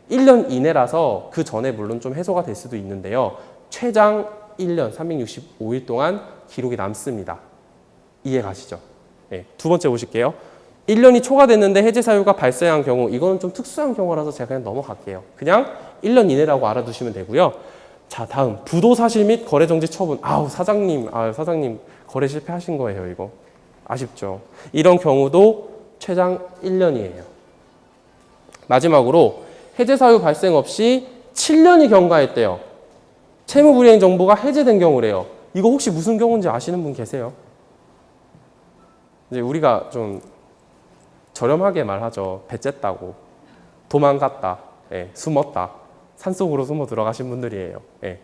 1년 이내라서 그 전에 물론 좀 해소가 될 수도 있는데요. 최장 1년, 365일 동안 기록이 남습니다. 이해 가시죠? 두 번째 보실게요. 1년이 초과됐는데 해제 사유가 발생한 경우, 이거는 좀 특수한 경우라서 제가 그냥 넘어갈게요. 그냥 1년 이내라고 알아두시면 되고요. 자, 다음 부도 사실 및 거래 정지 처분. 사장님 거래 실패하신 거예요, 이거. 아쉽죠. 이런 경우도 최장 1년이에요. 마지막으로 해제 사유 발생 없이 7년이 경과했대요. 채무불이행 정보가 해제된 경우래요. 이거 혹시 무슨 경우인지 아시는 분 계세요? 이제 우리가 좀 저렴하게 말하죠. 배쨌다고. 도망갔다. 예, 숨었다. 산속으로 숨어 들어가신 분들이에요. 예.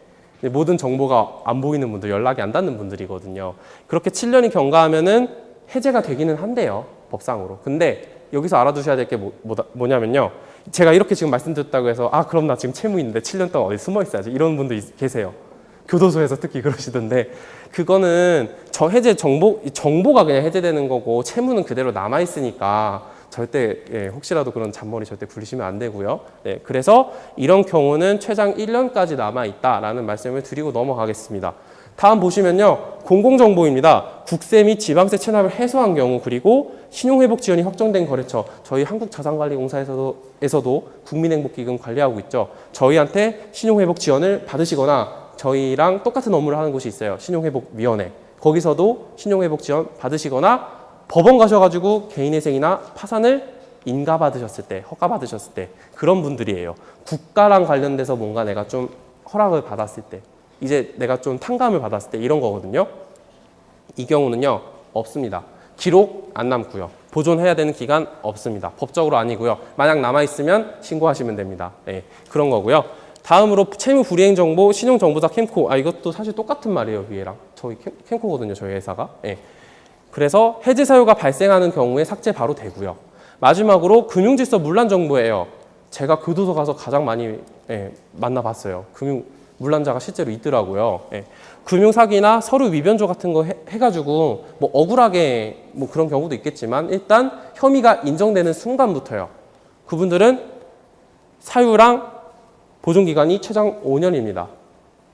모든 정보가 안 보이는 분들, 연락이 안 닿는 분들이거든요. 그렇게 7년이 경과하면은 해제가 되기는 한대요. 법상으로. 근데 여기서 알아두셔야 될 게 뭐냐면요. 제가 이렇게 지금 말씀드렸다고 해서 그럼 나 지금 채무 있는데 7년 동안 어디 숨어 있어야지. 이런 분들 계세요. 교도소에서 특히 그러시던데 그거는 해제 정보가 그냥 해제되는 거고 채무는 그대로 남아 있으니까 절대 혹시라도 그런 잔머리 절대 굴리시면 안 되고요. 네, 그래서 이런 경우는 최장 1년까지 남아 있다라는 말씀을 드리고 넘어가겠습니다. 다음 보시면요. 공공정보입니다. 국세 및 지방세 체납을 해소한 경우 그리고 신용회복 지원이 확정된 거래처 저희 한국자산관리공사에서도 국민행복기금 관리하고 있죠. 저희한테 신용회복 지원을 받으시거나 저희랑 똑같은 업무를 하는 곳이 있어요. 신용회복위원회. 거기서도 신용회복 지원 받으시거나 법원 가셔가지고 개인회생이나 파산을 인가받으셨을 때, 허가받으셨을 때 그런 분들이에요. 국가랑 관련돼서 뭔가 내가 좀 허락을 받았을 때 이제 내가 좀 탕감을 받았을 때 이런 거거든요. 이 경우는요. 없습니다. 기록 안 남고요. 보존해야 되는 기간 없습니다. 법적으로 아니고요. 만약 남아있으면 신고하시면 됩니다. 네, 그런 거고요. 다음으로 채무 불이행 정보, 신용정보사 캠코. 이것도 사실 똑같은 말이에요. 위에랑. 저희 캠코거든요. 저희 회사가. 네. 그래서 해지 사유가 발생하는 경우에 삭제 바로 되고요. 마지막으로 금융질서 문란 정보예요. 제가 교도소 가서 가장 많이 만나봤어요. 문란자가 실제로 있더라고요. 금융사기나 서류 위변조 같은 거 해가지고 뭐 억울하게 뭐 그런 경우도 있겠지만 일단 혐의가 인정되는 순간부터요. 그분들은 사유랑 보존기간이 최장 5년입니다.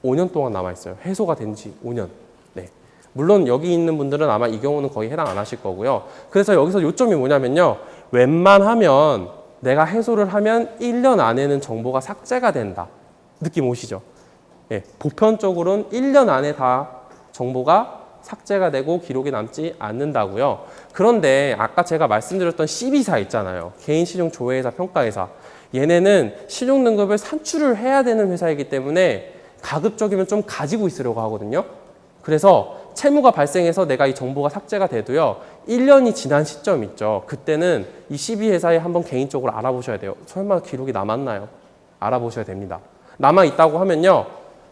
5년 동안 남아있어요. 해소가 된 지 5년. 네. 물론 여기 있는 분들은 아마 이 경우는 거의 해당 안 하실 거고요. 그래서 여기서 요점이 뭐냐면요. 웬만하면 내가 해소를 하면 1년 안에는 정보가 삭제가 된다. 느낌 오시죠? 예, 보편적으로는 1년 안에 다 정보가 삭제가 되고 기록이 남지 않는다고요. 그런데 아까 제가 말씀드렸던 CB사 있잖아요. 개인신용조회회사, 평가회사. 얘네는 신용등급을 산출을 해야 되는 회사이기 때문에 가급적이면 좀 가지고 있으려고 하거든요. 그래서 채무가 발생해서 내가 이 정보가 삭제가 돼도요. 1년이 지난 시점 있죠. 그때는 이 CB회사에 한번 개인적으로 알아보셔야 돼요. 설마 기록이 남았나요? 알아보셔야 됩니다. 남아있다고 하면요.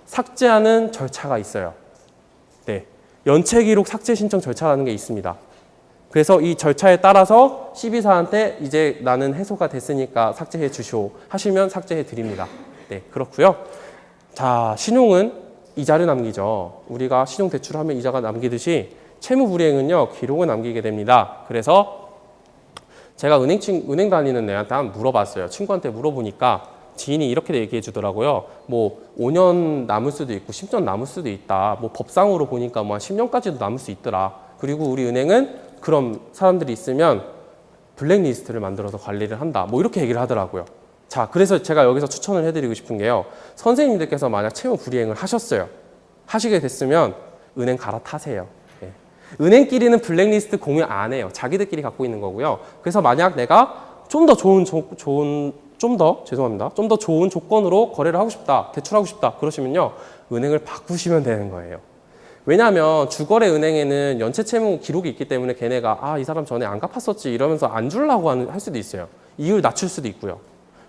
삭제하는 절차가 있어요. 네, 연체기록 삭제 신청 절차라는 게 있습니다. 그래서 이 절차에 따라서 CB사한테 이제 나는 해소가 됐으니까 삭제해 주시오 하시면 삭제해 드립니다. 네, 그렇고요. 자, 신용은 이자를 남기죠. 우리가 신용 대출하면 이자가 남기듯이 채무 불이행은요 기록을 남기게 됩니다. 그래서 제가 은행 다니는 애한테 한번 물어봤어요. 친구한테 물어보니까 지인이 이렇게 얘기해 주더라고요. 뭐 5년 남을 수도 있고 10년 남을 수도 있다. 뭐 법상으로 보니까 뭐 한 10년까지도 남을 수 있더라. 그리고 우리 은행은 그런 사람들이 있으면 블랙리스트를 만들어서 관리를 한다. 뭐 이렇게 얘기를 하더라고요. 자, 그래서 제가 여기서 추천을 해드리고 싶은 게요. 선생님들께서 만약 채무 불이행을 하셨어요. 하시게 됐으면 은행 갈아타세요. 예. 은행끼리는 블랙리스트 공유 안 해요. 자기들끼리 갖고 있는 거고요. 그래서 만약 내가 좀 더 좋은 좀 더 좋은 조건으로 거래를 하고 싶다, 대출하고 싶다 그러시면요 은행을 바꾸시면 되는 거예요. 왜냐하면 주거래 은행에는 연체 채무 기록이 있기 때문에 걔네가 이 사람 전에 안 갚았었지 이러면서 안 주려고 할 수도 있어요. 이율 낮출 수도 있고요.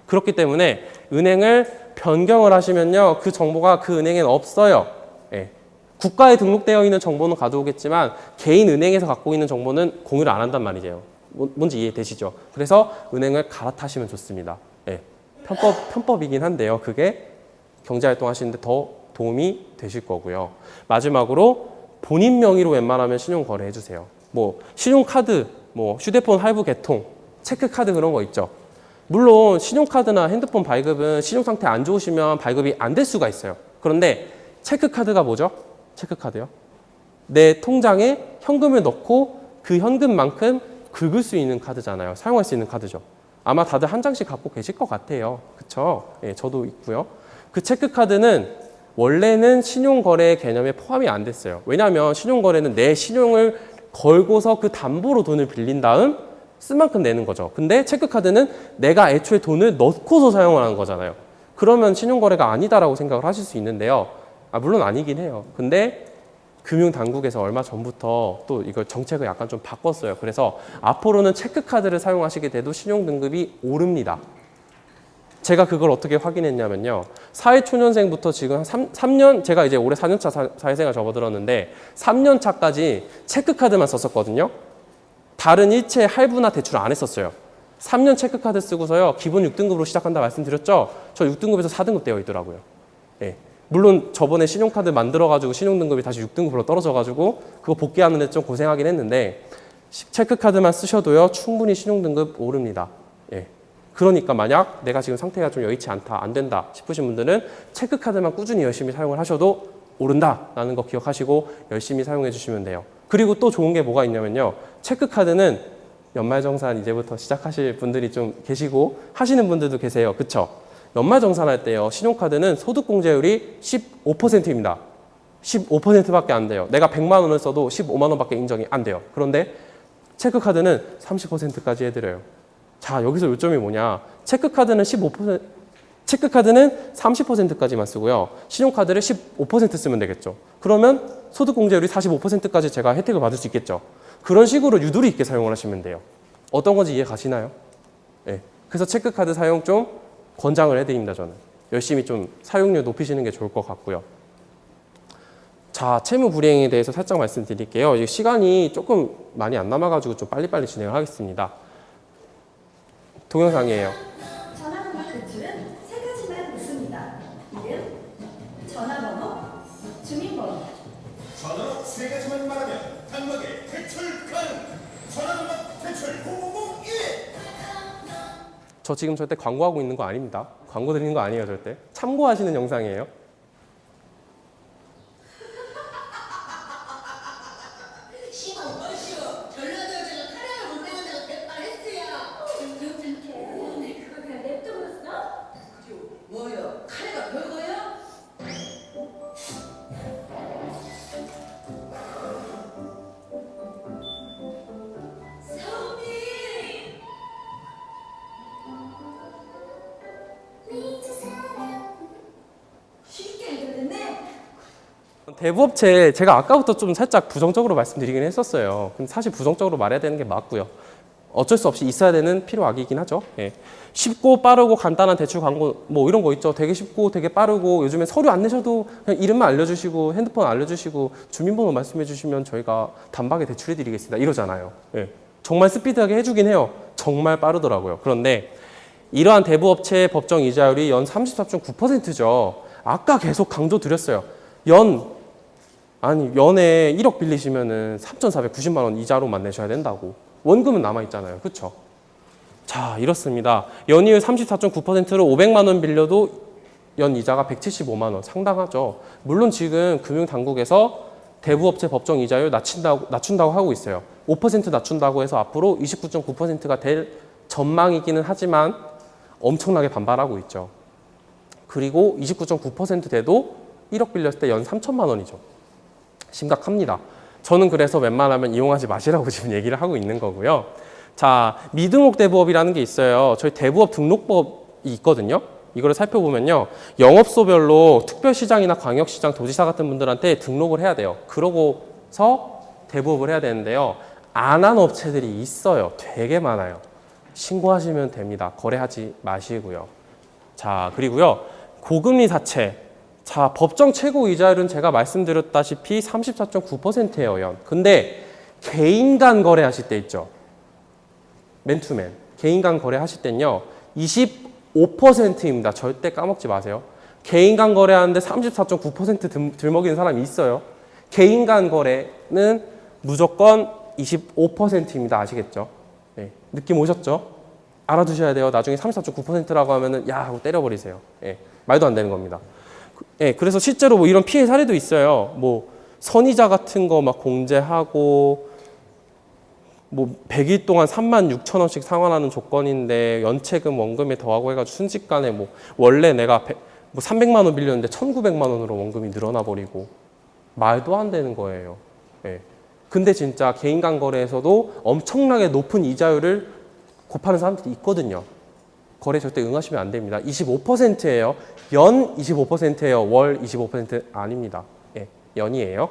그렇기 때문에 은행을 변경을 하시면요 그 정보가 그 은행엔 없어요. 예. 국가에 등록되어 있는 정보는 가져오겠지만 개인 은행에서 갖고 있는 정보는 공유를 안 한단 말이에요. 뭔지 이해되시죠? 그래서 은행을 갈아타시면 좋습니다. 예. 편법이긴 한데요. 그게 경제활동 하시는데 더 도움이 되실 거고요. 마지막으로 본인 명의로 웬만하면 신용거래 해주세요. 뭐 신용카드, 뭐 휴대폰 할부 개통, 체크카드 그런 거 있죠. 물론 신용카드나 핸드폰 발급은 신용상태 안 좋으시면 발급이 안 될 수가 있어요. 그런데 체크카드가 뭐죠? 체크카드요. 내 통장에 현금을 넣고 그 현금만큼 긁을 수 있는 카드잖아요. 사용할 수 있는 카드죠. 아마 다들 한 장씩 갖고 계실 것 같아요. 그쵸? 예, 저도 있고요. 그 체크카드는 원래는 신용거래 개념에 포함이 안 됐어요. 왜냐하면 신용거래는 내 신용을 걸고서 그 담보로 돈을 빌린 다음 쓴 만큼 내는 거죠. 근데 체크카드는 내가 애초에 돈을 넣고서 사용을 하는 거잖아요. 그러면 신용거래가 아니다라고 생각을 하실 수 있는데요. 물론 아니긴 해요. 근데 금융당국에서 얼마 전부터 또 이걸 정책을 약간 좀 바꿨어요. 그래서 앞으로는 체크카드를 사용하시게 돼도 신용등급이 오릅니다. 제가 그걸 어떻게 확인했냐면요. 사회초년생부터 지금 한 3년, 제가 이제 올해 4년차 사회생활 접어들었는데 3년 차까지 체크카드만 썼었거든요. 다른 일체 할부나 대출 안 했었어요. 3년 체크카드 쓰고서요. 기본 6등급으로 시작한다 말씀드렸죠? 저 6등급에서 4등급 되어 있더라고요. 예. 물론 저번에 신용카드 만들어가지고 신용등급이 다시 6등급으로 떨어져가지고 그거 복귀하는 데 좀 고생하긴 했는데 체크카드만 쓰셔도요. 충분히 신용등급 오릅니다. 예. 그러니까 만약 내가 지금 상태가 좀 여의치 않다, 안 된다 싶으신 분들은 체크카드만 꾸준히 열심히 사용을 하셔도 오른다라는 거 기억하시고 열심히 사용해 주시면 돼요. 그리고 또 좋은 게 뭐가 있냐면요. 체크카드는 연말정산 이제부터 시작하실 분들이 좀 계시고 하시는 분들도 계세요. 그쵸? 연말정산할 때요. 신용카드는 소득공제율이 15%입니다. 15%밖에 안 돼요. 내가 100만 원을 써도 15만 원밖에 인정이 안 돼요. 그런데 체크카드는 30%까지 해드려요. 자, 여기서 요점이 뭐냐? 체크카드는 30%까지만 쓰고요. 신용카드를 15% 쓰면 되겠죠. 그러면 소득공제율이 45%까지 제가 혜택을 받을 수 있겠죠. 그런 식으로 유도리 있게 사용을 하시면 돼요. 어떤 건지 이해 가시나요? 네. 그래서 체크카드 사용 좀 권장을 해드립니다, 저는. 열심히 좀 사용률 높이시는 게 좋을 것 같고요. 자, 채무 불이행에 대해서 살짝 말씀드릴게요. 시간이 조금 많이 안 남아가지고 좀 빨리빨리 진행을 하겠습니다. 동영상이에요. 전화번호 대출은 세 가지만 묻습니다. 이름, 전화번호, 주민번호. 전화 세 가지만 말하면 단박에 대출 가능. 전화번호 대출 0001. 저 지금 절대 광고하고 있는 거 아닙니다. 광고 드리는 거 아니에요, 절대. 참고하시는 영상이에요. 대부업체 제가 아까부터 좀 살짝 부정적으로 말씀드리긴 했었어요. 근데 사실 부정적으로 말해야 되는 게 맞고요. 어쩔 수 없이 있어야 되는 필요악이긴 하죠. 예. 쉽고 빠르고 간단한 대출 광고 뭐 이런 거 있죠. 되게 쉽고 되게 빠르고 요즘에 서류 안 내셔도 그냥 이름만 알려주시고 핸드폰 알려주시고 주민번호 말씀해 주시면 저희가 단박에 대출해 드리겠습니다. 이러잖아요. 예. 정말 스피드하게 해주긴 해요. 정말 빠르더라고요. 그런데 이러한 대부업체의 법정 이자율이 연 34.9%죠. 아까 계속 강조 드렸어요. 연에 1억 빌리시면은 3,490만 원 이자로만 내셔야 된다고. 원금은 남아있잖아요. 그쵸? 자, 이렇습니다. 연이율 34.9%로 500만 원 빌려도 연 이자가 175만 원. 상당하죠. 물론 지금 금융당국에서 대부업체 법정 이자율 낮춘다고 하고 있어요. 5% 낮춘다고 해서 앞으로 29.9%가 될 전망이기는 하지만 엄청나게 반발하고 있죠. 그리고 29.9% 돼도 1억 빌렸을 때 연 3천만 원이죠. 심각합니다. 저는 그래서 웬만하면 이용하지 마시라고 지금 얘기를 하고 있는 거고요. 자, 미등록 대부업이라는 게 있어요. 저희 대부업 등록법이 있거든요. 이거를 살펴보면요. 영업소별로 특별시장이나 광역시장, 도지사 같은 분들한테 등록을 해야 돼요. 그러고서 대부업을 해야 되는데요. 안 한 업체들이 있어요. 되게 많아요. 신고하시면 됩니다. 거래하지 마시고요. 자, 그리고요. 고금리 사채. 자, 법정 최고 이자율은 제가 말씀드렸다시피 34.9%예요, 연. 근데 개인 간 거래하실 때 있죠. 맨투맨. 개인 간 거래하실 땐요. 25%입니다. 절대 까먹지 마세요. 개인 간 거래하는데 34.9% 들먹이는 사람이 있어요. 개인 간 거래는 무조건 25%입니다. 아시겠죠? 네. 느낌 오셨죠? 알아두셔야 돼요. 나중에 34.9%라고 하면은 야 하고 때려버리세요. 예. 말도 안 되는 겁니다. 예, 그래서 실제로 뭐 이런 피해 사례도 있어요. 뭐 선이자 같은 거 막 공제하고 뭐 100일 동안 36,000원씩 상환하는 조건인데 연체금 원금에 더하고 해가지고 순식간에 뭐 원래 내가 뭐 300만 원 빌렸는데 1,900만 원으로 원금이 늘어나 버리고 말도 안 되는 거예요. 예. 근데 진짜 개인 간 거래에서도 엄청나게 높은 이자율을 곱하는 사람들이 있거든요. 거래 절대 응하시면 안 됩니다. 25%예요. 연 25%예요. 월 25% 아닙니다. 예, 연이에요.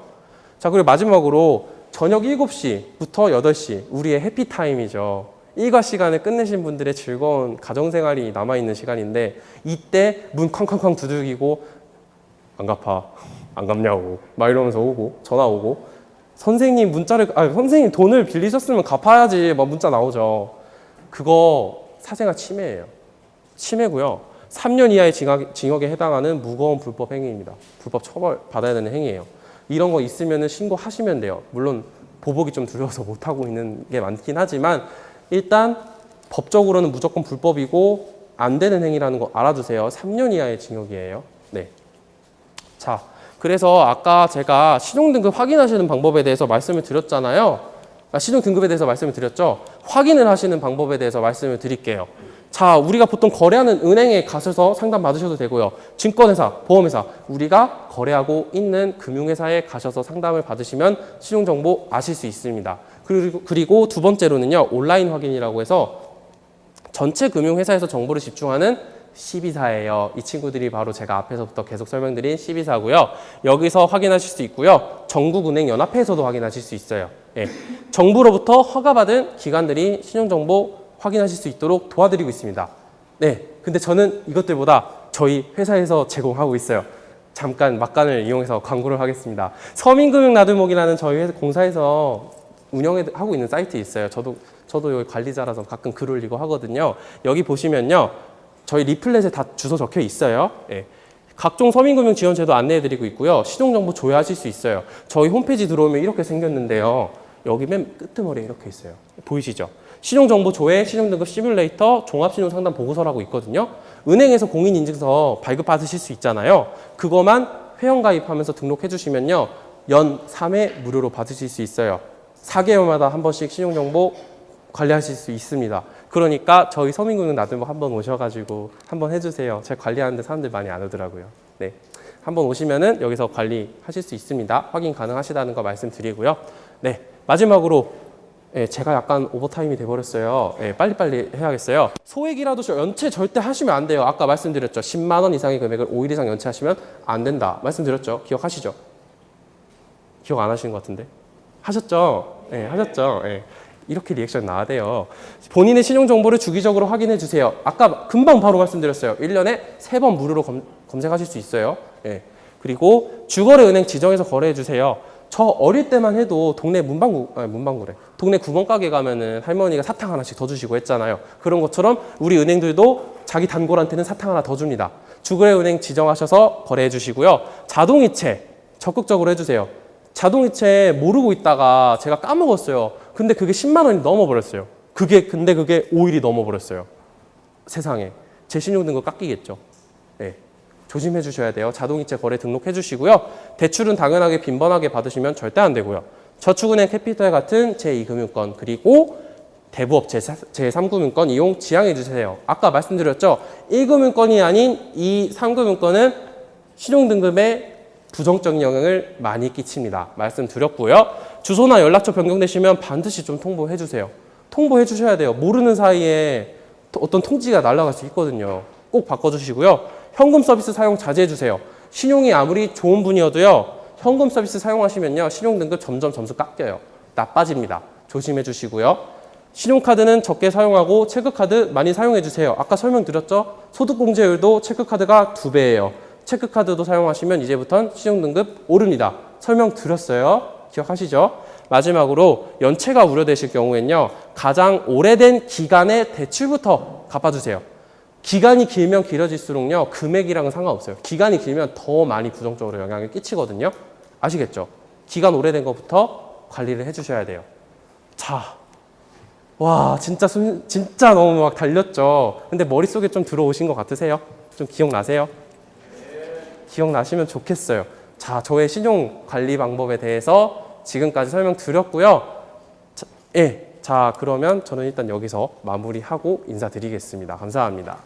자, 그리고 마지막으로 저녁 7시부터 8시 우리의 해피타임이죠. 일과 시간을 끝내신 분들의 즐거운 가정생활이 남아있는 시간인데 이때 문 쾅쾅쾅 두들기고 안 갚아, 안 갚냐고 막 이러면서 오고 전화 오고 선생님 선생님 돈을 빌리셨으면 갚아야지 막 문자 나오죠. 그거 사생활 침해예요. 침해고요. 3년 이하의 징역에 해당하는 무거운 불법 행위입니다. 불법 처벌 받아야 되는 행위예요. 이런 거 있으면 신고하시면 돼요. 물론 보복이 좀 두려워서 못하고 있는 게 많긴 하지만 일단 법적으로는 무조건 불법이고 안 되는 행위라는 거 알아두세요. 3년 이하의 징역이에요. 네. 자, 그래서 아까 제가 신용등급 확인하시는 방법에 대해서 말씀을 드렸잖아요. 신용등급에 대해서 말씀을 드렸죠. 확인을 하시는 방법에 대해서 말씀을 드릴게요. 자, 우리가 보통 거래하는 은행에 가셔서 상담 받으셔도 되고요. 증권회사, 보험회사, 우리가 거래하고 있는 금융회사에 가셔서 상담을 받으시면 신용정보 아실 수 있습니다. 그리고 두 번째로는요, 온라인 확인이라고 해서 전체 금융회사에서 정보를 집중하는 CB사예요. 이 친구들이 바로 제가 앞에서부터 계속 설명드린 CB사고요. 여기서 확인하실 수 있고요. 전국은행연합회에서도 확인하실 수 있어요. 예. 정부로부터 허가받은 기관들이 신용정보 확인하실 수 있도록 도와드리고 있습니다. 네, 근데 저는 이것들보다 저희 회사에서 제공하고 있어요. 잠깐 막간을 이용해서 광고를 하겠습니다. 서민금융나들목이라는 저희 회사 공사에서 운영하고 있는 사이트 있어요. 저도 여기 관리자라서 가끔 글 올리고 하거든요. 여기 보시면요, 저희 리플렛에 다 주소 적혀 있어요. 예. 각종 서민금융 지원제도 안내해드리고 있고요. 신용정보 조회하실 수 있어요. 저희 홈페이지 들어오면 이렇게 생겼는데요. 여기 맨 끄트머리에 이렇게 있어요. 보이시죠? 신용정보 조회, 신용등급 시뮬레이터, 종합신용상담 보고서라고 있거든요. 은행에서 공인인증서 발급받으실 수 있잖아요. 그거만 회원가입하면서 등록해 주시면요, 연 3회 무료로 받으실 수 있어요. 4개월마다 한 번씩 신용정보 관리하실 수 있습니다. 그러니까 저희 서민금융 나들목 한번 오셔가지고 한번 해주세요. 제가 관리하는데 사람들 많이 안 오더라고요. 네, 한번 오시면은 여기서 관리하실 수 있습니다. 확인 가능하시다는 거 말씀드리고요. 네, 마지막으로 제가 약간 오버타임이 돼버렸어요. 빨리빨리 해야겠어요. 소액이라도 연체 절대 하시면 안 돼요. 아까 말씀드렸죠. 10만 원 이상의 금액을 5일 이상 연체하시면 안 된다. 말씀드렸죠. 기억하시죠? 기억 안 하시는 것 같은데? 하셨죠? 네, 하셨죠? 네. 이렇게 리액션 나와야 돼요. 본인의 신용정보를 주기적으로 확인해 주세요. 아까 금방 바로 말씀드렸어요. 1년에 3번 무료로 검색하실 수 있어요. 네. 그리고 주거래은행 지정해서 거래해 주세요. 저 어릴 때만 해도 동네 문방구래. 동네 구멍가게 가면은 할머니가 사탕 하나씩 더 주시고 했잖아요. 그런 것처럼 우리 은행들도 자기 단골한테는 사탕 하나 더 줍니다. 주거래은행 지정하셔서 거래해 주시고요. 자동이체 적극적으로 해주세요. 자동이체 모르고 있다가 제가 까먹었어요. 근데 그게 10만 원이 넘어버렸어요. 근데 그게 5일이 넘어버렸어요. 세상에. 제 신용등급 깎이겠죠. 네. 조심해 주셔야 돼요. 자동이체 거래 등록해 주시고요. 대출은 당연하게 빈번하게 받으시면 절대 안 되고요. 저축은행 캐피탈 같은 제2금융권 그리고 대부업 제3금융권 이용 지양해 주세요. 아까 말씀드렸죠. 1금융권이 아닌 2, 3금융권은 신용등급에 부정적인 영향을 많이 끼칩니다. 말씀드렸고요. 주소나 연락처 변경되시면 반드시 좀 통보해 주세요. 통보해 주셔야 돼요. 모르는 사이에 어떤 통지가 날아갈 수 있거든요. 꼭 바꿔주시고요. 현금 서비스 사용 자제해 주세요. 신용이 아무리 좋은 분이어도요, 현금 서비스 사용하시면요, 신용등급 점점 점수 깎여요. 나빠집니다. 조심해 주시고요. 신용카드는 적게 사용하고 체크카드 많이 사용해 주세요. 아까 설명드렸죠? 소득공제율도 체크카드가 2배예요. 체크카드도 사용하시면 이제부터는 신용등급 오릅니다. 설명드렸어요. 기억하시죠? 마지막으로 연체가 우려되실 경우엔요, 가장 오래된 기간의 대출부터 갚아주세요. 기간이 길면 길어질수록요, 금액이랑은 상관없어요. 기간이 길면 더 많이 부정적으로 영향을 끼치거든요. 아시겠죠? 기간 오래된 것부터 관리를 해주셔야 돼요. 자, 와, 진짜 너무 막 달렸죠? 근데 머릿속에 좀 들어오신 것 같으세요? 좀 기억나세요? 기억나시면 좋겠어요. 자, 저의 신용 관리 방법에 대해서 지금까지 설명드렸고요. 자, 그러면 저는 일단 여기서 마무리하고 인사드리겠습니다. 감사합니다.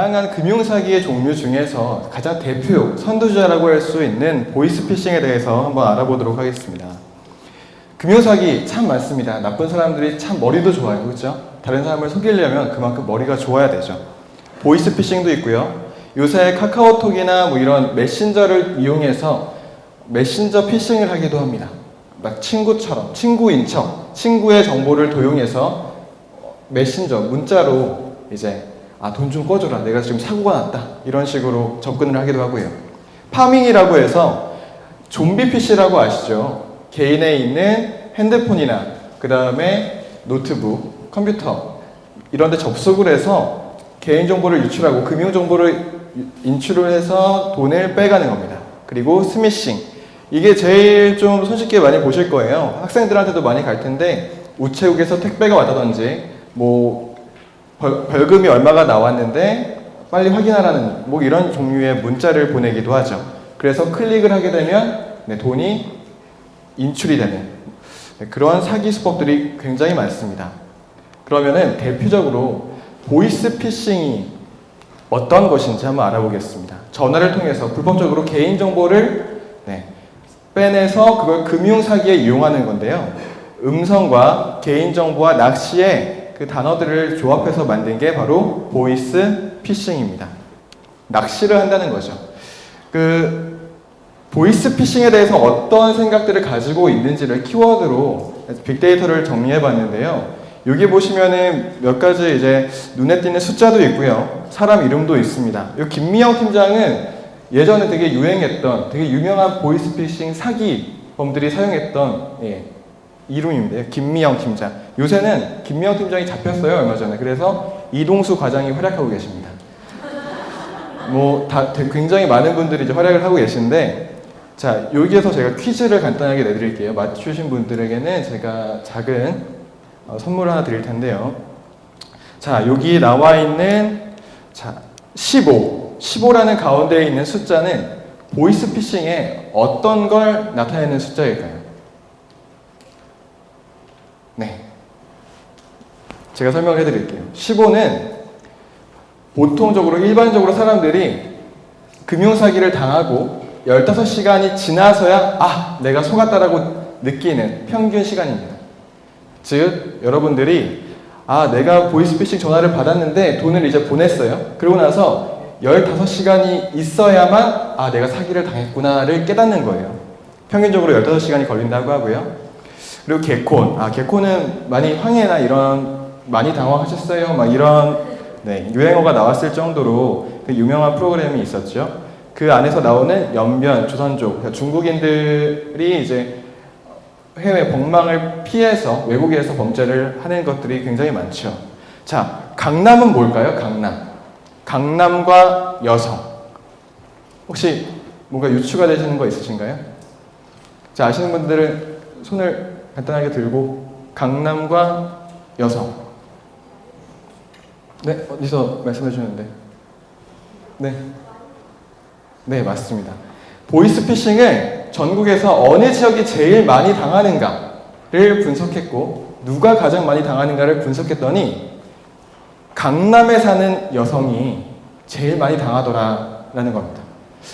다양한 금융사기의 종류 중에서 가장 대표, 선두주자라고 할 수 있는 보이스피싱에 대해서 한번 알아보도록 하겠습니다. 금융사기 참 많습니다. 나쁜 사람들이 참 머리도 좋아요. 그렇죠? 다른 사람을 속이려면 그만큼 머리가 좋아야 되죠. 보이스피싱도 있고요. 요새 카카오톡이나 뭐 이런 메신저를 이용해서 메신저 피싱을 하기도 합니다. 막 친구처럼, 친구인 척, 친구의 정보를 도용해서 메신저, 문자로 이제 돈 좀 꺼줘라. 내가 지금 사고가 났다. 이런 식으로 접근을 하기도 하고요. 파밍이라고 해서 좀비 PC라고 아시죠? 개인에 있는 핸드폰이나 그 다음에 노트북, 컴퓨터 이런 데 접속을 해서 개인정보를 유출하고 금융정보를 인출을 해서 돈을 빼가는 겁니다. 그리고 스미싱. 이게 제일 좀 손쉽게 많이 보실 거예요. 학생들한테도 많이 갈 텐데 우체국에서 택배가 왔다든지 뭐 벌금이 얼마가 나왔는데 빨리 확인하라는 뭐 이런 종류의 문자를 보내기도 하죠. 그래서 클릭을 하게 되면 돈이 인출이 되는 그런 사기 수법들이 굉장히 많습니다. 그러면은 대표적으로 보이스피싱이 어떤 것인지 한번 알아보겠습니다. 전화를 통해서 불법적으로 개인정보를 빼내서 그걸 금융사기에 이용하는 건데요. 음성과 개인정보와 낚시의 그 단어들을 조합해서 만든 게 바로 보이스피싱입니다. 낚시를 한다는 거죠. 그 보이스피싱에 대해서 어떤 생각들을 가지고 있는지를 키워드로 빅데이터를 정리해 봤는데요. 여기 보시면은 몇 가지 이제 눈에 띄는 숫자도 있고요. 사람 이름도 있습니다. 이 김미영 팀장은 예전에 되게 유행했던 되게 유명한 보이스피싱 사기범들이 사용했던 이름입니다. 김미영 팀장. 요새는 김미영 팀장이 잡혔어요. 얼마 전에. 그래서 이동수 과장이 활약하고 계십니다. 뭐 굉장히 많은 분들이 이제 활약을 하고 계신데 자, 여기에서 제가 퀴즈를 간단하게 내드릴게요. 맞추신 분들에게는 제가 작은 선물 하나 드릴 텐데요. 자, 여기 나와 있는 15라는 가운데에 있는 숫자는 보이스피싱에 어떤 걸 나타내는 숫자일까요? 네. 제가 설명을 해드릴게요. 15는 보통적으로 일반적으로 사람들이 금융사기를 당하고 15시간이 지나서야 내가 속았다라고 느끼는 평균 시간입니다. 즉 여러분들이 내가 보이스피싱 전화를 받았는데 돈을 이제 보냈어요. 그러고 나서 15시간이 있어야만 내가 사기를 당했구나를 깨닫는 거예요. 평균적으로 15시간이 걸린다고 하고요. 그리고 개콘. 개콘은 많이 황해나 이런 많이 당황하셨어요. 막 이런 유행어가 나왔을 정도로 유명한 프로그램이 있었죠. 그 안에서 나오는 연변, 조선족, 그러니까 중국인들이 이제 해외 법망을 피해서 외국에서 범죄를 하는 것들이 굉장히 많죠. 자, 강남은 뭘까요? 강남과 여성. 혹시 뭔가 유추가 되시는 거 있으신가요? 자, 아시는 분들은 손을 간단하게 들고 강남과 여성. 네, 어디서 말씀해 주셨는데? 네, 맞습니다. 보이스피싱을 전국에서 어느 지역이 제일 많이 당하는가를 분석했고 누가 가장 많이 당하는가를 분석했더니 강남에 사는 여성이 제일 많이 당하더라라는 겁니다.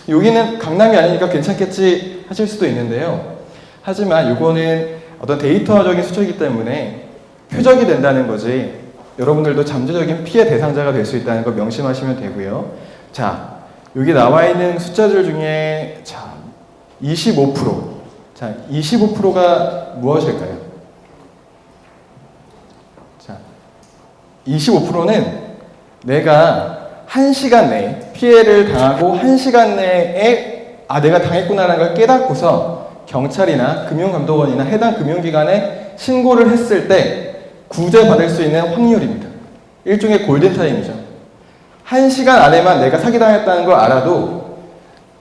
여기는 강남이 아니니까 괜찮겠지 하실 수도 있는데요. 하지만 이거는 어떤 데이터적인 수치이기 때문에 표적이 된다는 거지 여러분들도 잠재적인 피해 대상자가 될 수 있다는 거 명심하시면 되고요. 자, 여기 나와 있는 숫자들 중에 25%. 자, 25%가 무엇일까요? 자, 25%는 내가 1시간 내에 피해를 당하고 1시간 내에 내가 당했구나라는 걸 깨닫고서 경찰이나 금융감독원이나 해당 금융기관에 신고를 했을 때 구제받을 수 있는 확률입니다. 일종의 골든타임이죠. 1시간 안에만 내가 사기당했다는 걸 알아도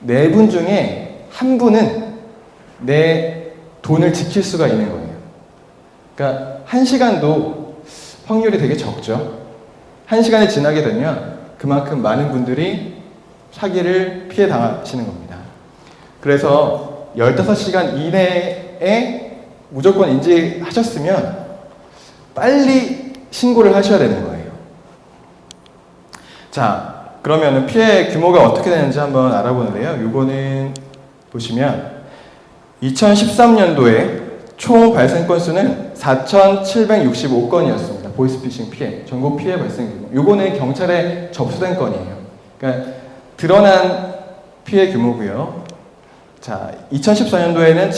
4분 중에 1분은 내 돈을 지킬 수가 있는 거예요. 그러니까 1시간도 확률이 되게 적죠. 1시간이 지나게 되면 그만큼 많은 분들이 사기를 피해 당하시는 겁니다. 그래서 15시간 이내에 무조건 인지하셨으면 빨리 신고를 하셔야 되는 거예요. 자, 그러면 피해 규모가 어떻게 되는지 한번 알아보는데요. 이거는 보시면 2013년도에 총 발생 건수는 4,765건이었습니다. 보이스피싱 피해, 전국 피해 발생 규모. 이거는 경찰에 접수된 건이에요. 그러니까 드러난 피해 규모고요. 자, 2014년도에는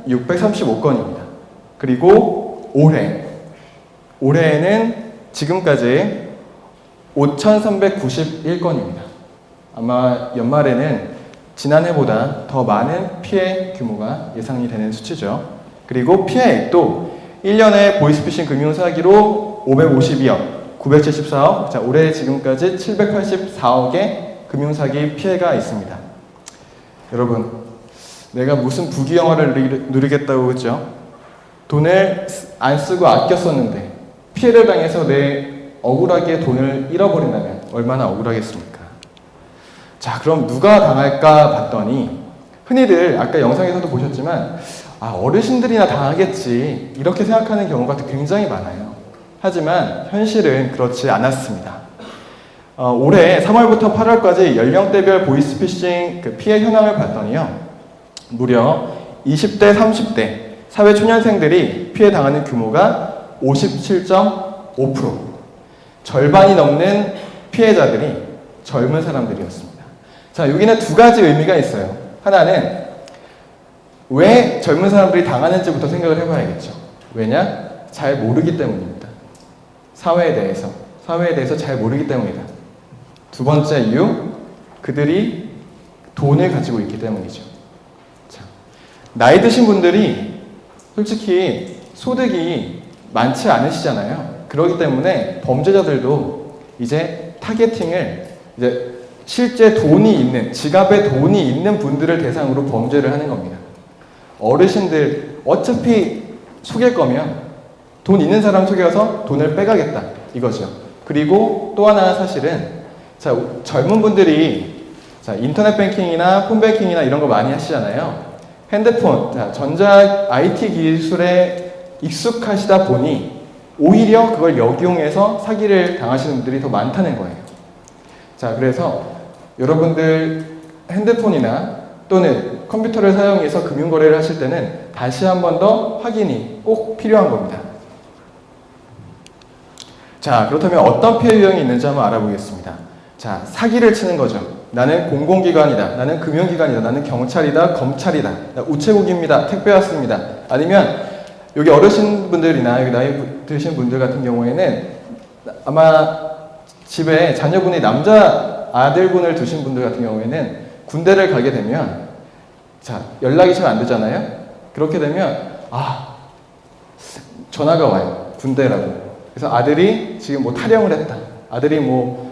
7,635건입니다. 그리고 올해에는 지금까지 5,391건입니다. 아마 연말에는 지난해보다 더 많은 피해 규모가 예상이 되는 수치죠. 그리고 피해액도 1년에 보이스피싱 금융사기로 552억, 974억, 자, 올해 지금까지 784억의 금융사기 피해가 있습니다. 여러분, 내가 무슨 부귀영화를 누리겠다고 했죠? 돈을 안 쓰고 아꼈었는데 피해를 당해서 내 억울하게 돈을 잃어버린다면 얼마나 억울하겠습니까? 자, 그럼 누가 당할까 봤더니 흔히들 아까 영상에서도 보셨지만 어르신들이나 당하겠지 이렇게 생각하는 경우가 굉장히 많아요. 하지만 현실은 그렇지 않았습니다. 올해 3월부터 8월까지 연령대별 보이스피싱 피해 현황을 봤더니요, 무려 20대, 30대 사회초년생들이 피해 당하는 규모가 57.5%, 절반이 넘는 피해자들이 젊은 사람들이었습니다. 자, 여기는 두 가지 의미가 있어요. 하나는 왜 젊은 사람들이 당하는지부터 생각을 해봐야겠죠. 왜냐? 잘 모르기 때문입니다. 사회에 대해서 잘 모르기 때문이다. 두 번째 이유, 그들이 돈을 가지고 있기 때문이죠. 자, 나이 드신 분들이 솔직히 소득이 많지 않으시잖아요. 그렇기 때문에 범죄자들도 이제 타겟팅을 실제 돈이 있는, 지갑에 돈이 있는 분들을 대상으로 범죄를 하는 겁니다. 어르신들 어차피 속일 거면 돈 있는 사람 속여서 돈을 빼가겠다 이거죠. 그리고 또 하나 사실은, 자, 젊은 분들이 인터넷 뱅킹이나 폰뱅킹이나 이런 거 많이 하시잖아요. 핸드폰, 전자 IT 기술에 익숙하시다 보니 오히려 그걸 역이용해서 사기를 당하시는 분들이 더 많다는 거예요. 자, 그래서 여러분들 핸드폰이나 또는 컴퓨터를 사용해서 금융거래를 하실 때는 다시 한 번 더 확인이 꼭 필요한 겁니다. 자, 그렇다면 어떤 피해 유형이 있는지 한번 알아보겠습니다. 자, 사기를 치는 거죠. 나는 공공기관이다, 나는 금융기관이다, 나는 경찰이다, 검찰이다, 나 우체국입니다, 택배 왔습니다. 아니면 여기 어르신분들이나 여기 나이 드신 분들 같은 경우에는 아마 집에 자녀분이 남자 아들분을 두신 분들 같은 경우에는 군대를 가게 되면, 자, 연락이 잘 안 되잖아요. 그렇게 되면 전화가 와요. 군대라고. 그래서 아들이 지금 뭐 탈영을 했다, 아들이 뭐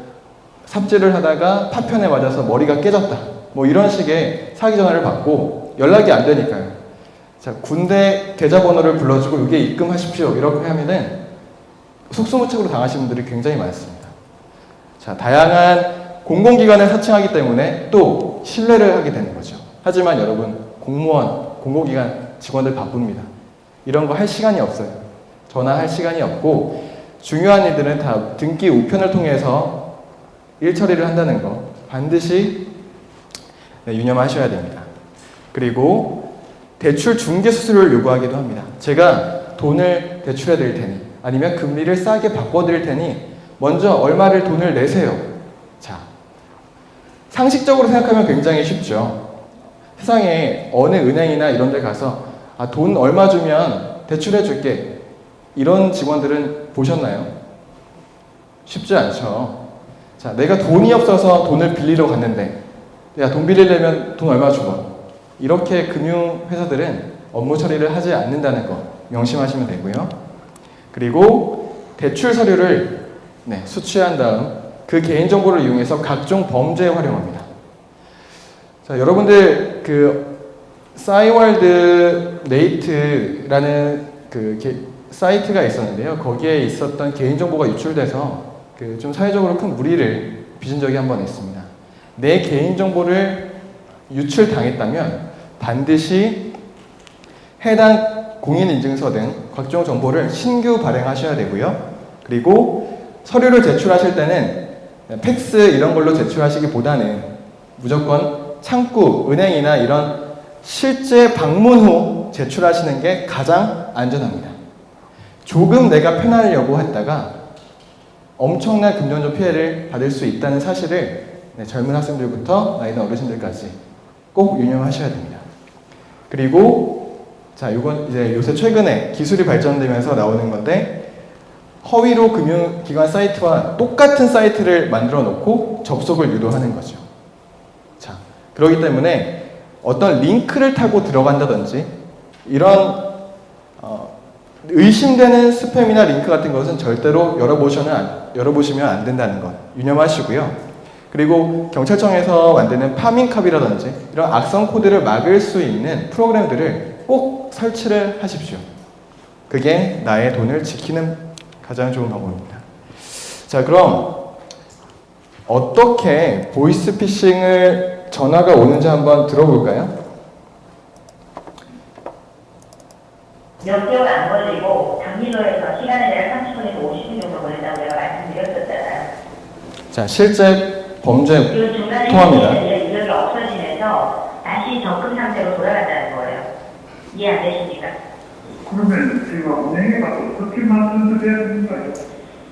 삽질을 하다가 파편에 맞아서 머리가 깨졌다, 뭐 이런 식의 사기 전화를 받고 연락이 안 되니까요. 자, 군대 계좌번호를 불러주고 이게 입금하십시오 이렇게 하면은 속수무책으로 당하시는 분들이 굉장히 많습니다. 자, 다양한 공공기관을 사칭하기 때문에 또 신뢰를 하게 되는 거죠. 하지만 여러분, 공무원, 공공기관 직원들 바쁩니다. 이런 거 할 시간이 없어요. 전화할 시간이 없고 중요한 일들은 다 등기 우편을 통해서 일 처리를 한다는 거 반드시 유념하셔야 됩니다. 그리고 대출 중개 수수료를 요구하기도 합니다. 제가 돈을 대출해 드릴 테니, 아니면 금리를 싸게 바꿔 드릴 테니 먼저 얼마를 돈을 내세요. 자, 상식적으로 생각하면 굉장히 쉽죠. 세상에 어느 은행이나 이런 데 가서 돈 얼마 주면 대출해 줄게, 이런 직원들은 보셨나요? 쉽지 않죠. 자, 내가 돈이 없어서 돈을 빌리러 갔는데, 야, 돈 빌리려면 돈 얼마 주고, 이렇게 금융회사들은 업무 처리를 하지 않는다는 거 명심하시면 되고요. 그리고 대출 서류를 수취한 다음 그 개인정보를 이용해서 각종 범죄에 활용합니다. 자, 여러분들 싸이월드 네이트라는 사이트가 있었는데요. 거기에 있었던 개인정보가 유출돼서 좀 사회적으로 큰 무리를 빚은 적이 한 번 있습니다. 내 개인정보를 유출당했다면 반드시 해당 공인인증서 등 각종 정보를 신규 발행하셔야 되고요. 그리고 서류를 제출하실 때는 팩스 이런 걸로 제출하시기보다는 무조건 창구, 은행이나 이런 실제 방문 후 제출하시는 게 가장 안전합니다. 조금 내가 편하려고 했다가 엄청난 금전적 피해를 받을 수 있다는 사실을 젊은 학생들부터 나이 든 어르신들까지 꼭 유념하셔야 됩니다. 그리고 자, 이건 이제 요새 최근에 기술이 발전되면서 나오는 건데 허위로 금융기관 사이트와 똑같은 사이트를 만들어 놓고 접속을 유도하는 거죠. 자, 그렇기 때문에 어떤 링크를 타고 들어간다든지 이런 의심되는 스팸이나 링크 같은 것은 절대로 열어보시면 안 된다는 것 유념하시고요. 그리고 경찰청에서 만드는 파밍캅이라든지 이런 악성 코드를 막을 수 있는 프로그램들을 꼭 설치를 하십시오. 그게 나의 돈을 지키는 가장 좋은 방법입니다. 자, 그럼 어떻게 보이스피싱을 전화가 오는지 한번 들어볼까요? 몇 개월 안 걸리고 당기로에서 시간에 내가 30분에서 50분 정도 걸린다고 내가 말씀드렸었잖아요. 자, 실제 범죄 그 중간에 통합니다. 이력이 없어지면서 다시 적금 상태로 돌아간다는 거예요. 이해 안 되십니까? 그러면 제가 은행에 가서 어떻게 만들어야 되는가요?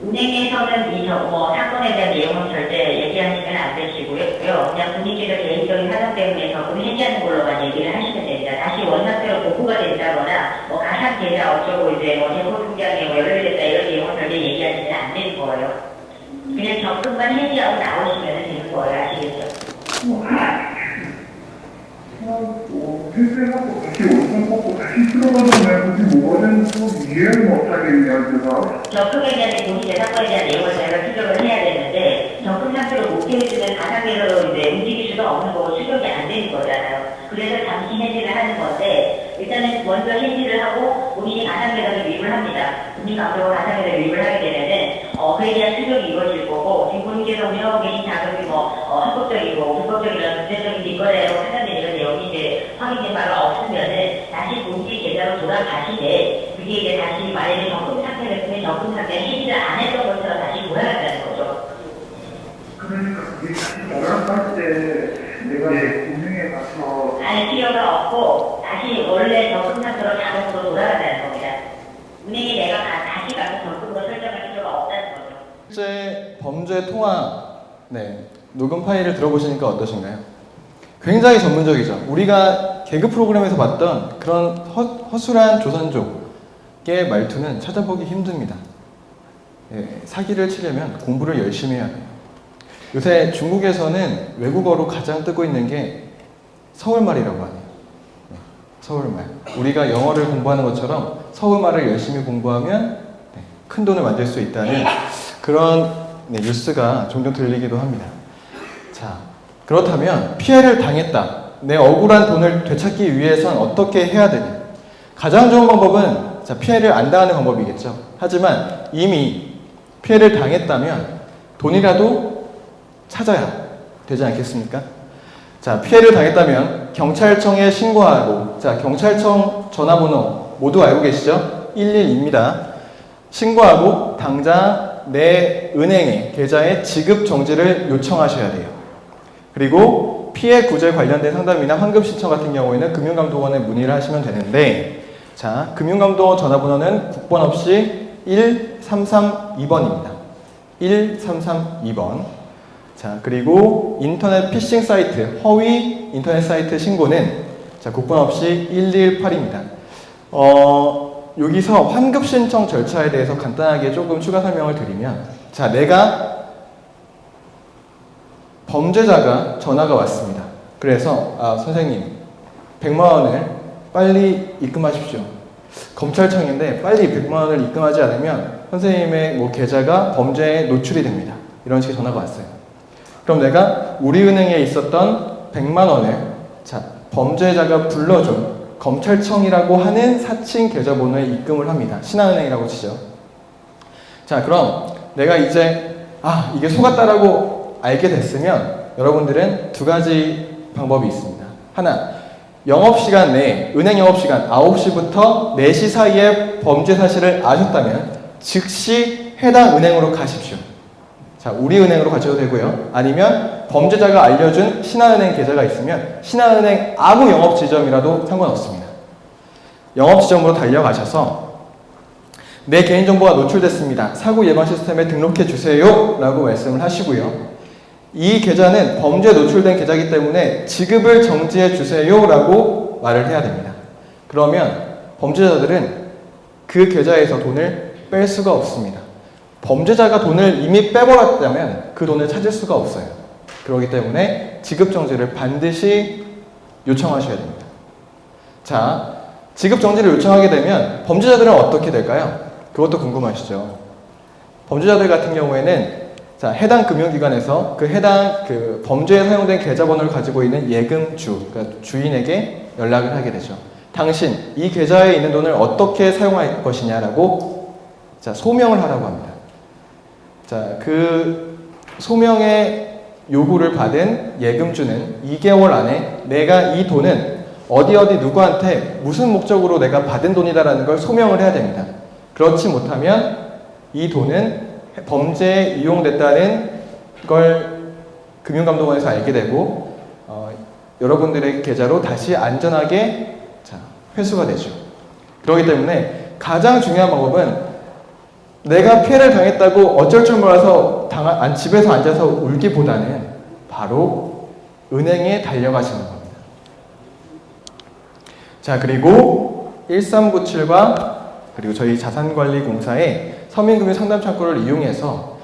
은행에서는 사건에 대한 내용은 절대 얘기하시면 안 되시고요. 그냥 본인께서 개인적인 사정 때문에 적금 해지하는 걸로만 얘기를 하시면 됩니다. 다시 원상태로 복구가 된다거나 가상 계좌 어쩌고 대포 통장에 연결됐다 이런 내용은 절대 얘기하시면 안 되는 거예요. 그냥 적금만 해지하고 나오시면 되는 거예요. 아시겠죠? 회생하고 다시 원상 뽑고 다시 들어가는 말고 뭐는 또 이해를 못하겠네요, 제가. 적금에 대한 본인 재산권에 대한 내용을 저희가 추적을 해야 되는데 적금 상태로 못 해주면 가상계좌로 움직일 수가 없는 거고 추적이 안 되는 거잖아요. 그래서 잠시 해지를 하는 건데 일단은 먼저 해지를 하고 본인이 가상계좌를 유입을 합니다. 금융감독으로 가상계좌를 유입을 하게 되면은 그에 대한 추적이 이루어질 거고 지금 본인께서 운영하고 계신 자금이 합법적이고 불법적인 이런 문제적인 인거래로 판단된 이런 내용이 확인된 바가 없으면은 다시 본인 계좌로 돌아가시되 그게 이제 다시 만약에 적금 상태를 쓰면 적금 상태를 해지를 안 했던 것처럼 다시 돌아간다는 거죠. 그러니까 그게 다시 돌아갈 때 내가 은행에 가서 알 필요가 없고 다시 원래 적금 상태로 자동으로 돌아간다는 겁니다. 은행에 내가 다시 가서 적금으로 설정할 필요가 없다는 거죠. 실제 범죄 통화 녹음 파일을 들어보시니까 어떠신가요? 굉장히 전문적이죠. 우리가 개그 프로그램에서 봤던 그런 허술한 조선족의 말투는 찾아보기 힘듭니다. 사기를 치려면 공부를 열심히 해야 돼요. 요새 중국에서는 외국어로 가장 뜨고 있는 게 서울말이라고 하네요. 서울말. 우리가 영어를 공부하는 것처럼 서울말을 열심히 공부하면 큰 돈을 만들 수 있다는 그런 뉴스가 종종 들리기도 합니다. 자, 그렇다면 피해를 당했다. 내 억울한 돈을 되찾기 위해선 어떻게 해야 되냐? 가장 좋은 방법은 피해를 안 당하는 방법이겠죠. 하지만 이미 피해를 당했다면 돈이라도 찾아야 되지 않겠습니까? 자, 피해를 당했다면 경찰청에 신고하고, 자, 경찰청 전화번호 모두 알고 계시죠? 112입니다. 신고하고 당장 내 은행의 계좌에 지급 정지를 요청하셔야 돼요. 그리고 피해 구제 관련된 상담이나 환급 신청 같은 경우에는 금융감독원에 문의를 하시면 되는데, 자, 금융감독원 전화번호는 국번 없이 1332번입니다. 1332번. 자, 그리고 인터넷 피싱 사이트, 허위 인터넷 사이트 신고는 자, 국번 없이 118입니다. 여기서 환급 신청 절차에 대해서 간단하게 조금 추가 설명을 드리면, 자, 내가 범죄자가 전화가 왔습니다. 그래서 선생님 100만 원을 빨리 입금하십시오. 검찰청인데 빨리 100만 원을 입금하지 않으면 선생님의 계좌가 범죄에 노출이 됩니다. 이런 식의 전화가 왔어요. 그럼 내가 우리은행에 있었던 100만 원을 자, 범죄자가 불러준 검찰청이라고 하는 사칭 계좌번호에 입금을 합니다. 신한은행이라고 치죠. 자, 그럼 내가 이제 이게 속았다라고 알게 됐으면 여러분들은 두 가지 방법이 있습니다. 하나, 영업시간 내에, 은행 영업시간 9시부터 4시 사이에 범죄 사실을 아셨다면 즉시 해당 은행으로 가십시오. 자, 우리은행으로 가셔도 되고요. 아니면 범죄자가 알려준 신한은행 계좌가 있으면 신한은행 아무 영업 지점이라도 상관없습니다. 영업 지점으로 달려가셔서 내 개인정보가 노출됐습니다. 사고 예방 시스템에 등록해 주세요 라고 말씀을 하시고요. 이 계좌는 범죄에 노출된 계좌이기 때문에 지급을 정지해 주세요 라고 말을 해야 됩니다. 그러면 범죄자들은 그 계좌에서 돈을 뺄 수가 없습니다. 범죄자가 돈을 이미 빼버렸다면 그 돈을 찾을 수가 없어요. 그렇기 때문에 지급 정지를 반드시 요청하셔야 됩니다. 자, 지급 정지를 요청하게 되면 범죄자들은 어떻게 될까요? 그것도 궁금하시죠? 범죄자들 같은 경우에는 자, 해당 금융기관에서 그 해당 범죄에 사용된 계좌번호를 가지고 있는 예금주, 그러니까 주인에게 연락을 하게 되죠. 당신, 이 계좌에 있는 돈을 어떻게 사용할 것이냐라고 자, 소명을 하라고 합니다. 자, 그 소명의 요구를 받은 예금주는 2개월 안에 내가 이 돈은 어디 누구한테 무슨 목적으로 내가 받은 돈이다라는 걸 소명을 해야 됩니다. 그렇지 못하면 이 돈은 범죄에 이용됐다는 걸 금융감독원에서 알게 되고 여러분들의 계좌로 다시 안전하게 회수가 되죠. 그렇기 때문에 가장 중요한 방법은 내가 피해를 당했다고 어쩔 줄 몰라서 집에서 앉아서 울기보다는 바로 은행에 달려가시는 겁니다. 자, 그리고 1397과 그리고 저희 자산관리공사의 서민금융상담창구를 이용해서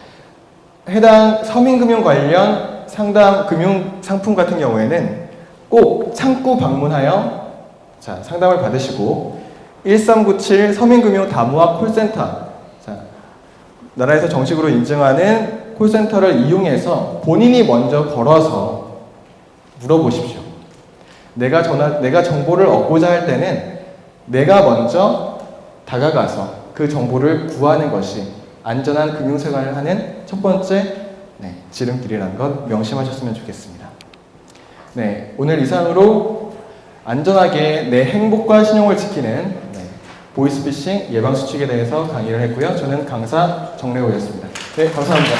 해당 서민금융 관련 상담 금융 상품 같은 경우에는 꼭 창구 방문하여 자, 상담을 받으시고 1397 서민금융 다무학 콜센터 자, 나라에서 정식으로 인증하는 콜센터를 이용해서 본인이 먼저 걸어서 물어보십시오. 내가 정보를 얻고자 할 때는 내가 먼저 다가가서 그 정보를 구하는 것이 안전한 금융생활을 하는 첫 번째 지름길이라는 것 명심하셨으면 좋겠습니다. 네, 오늘 이상으로 안전하게 내 행복과 신용을 지키는 보이스피싱 예방수칙에 대해서 강의를 했고요. 저는 강사 정래호였습니다. 네, 감사합니다.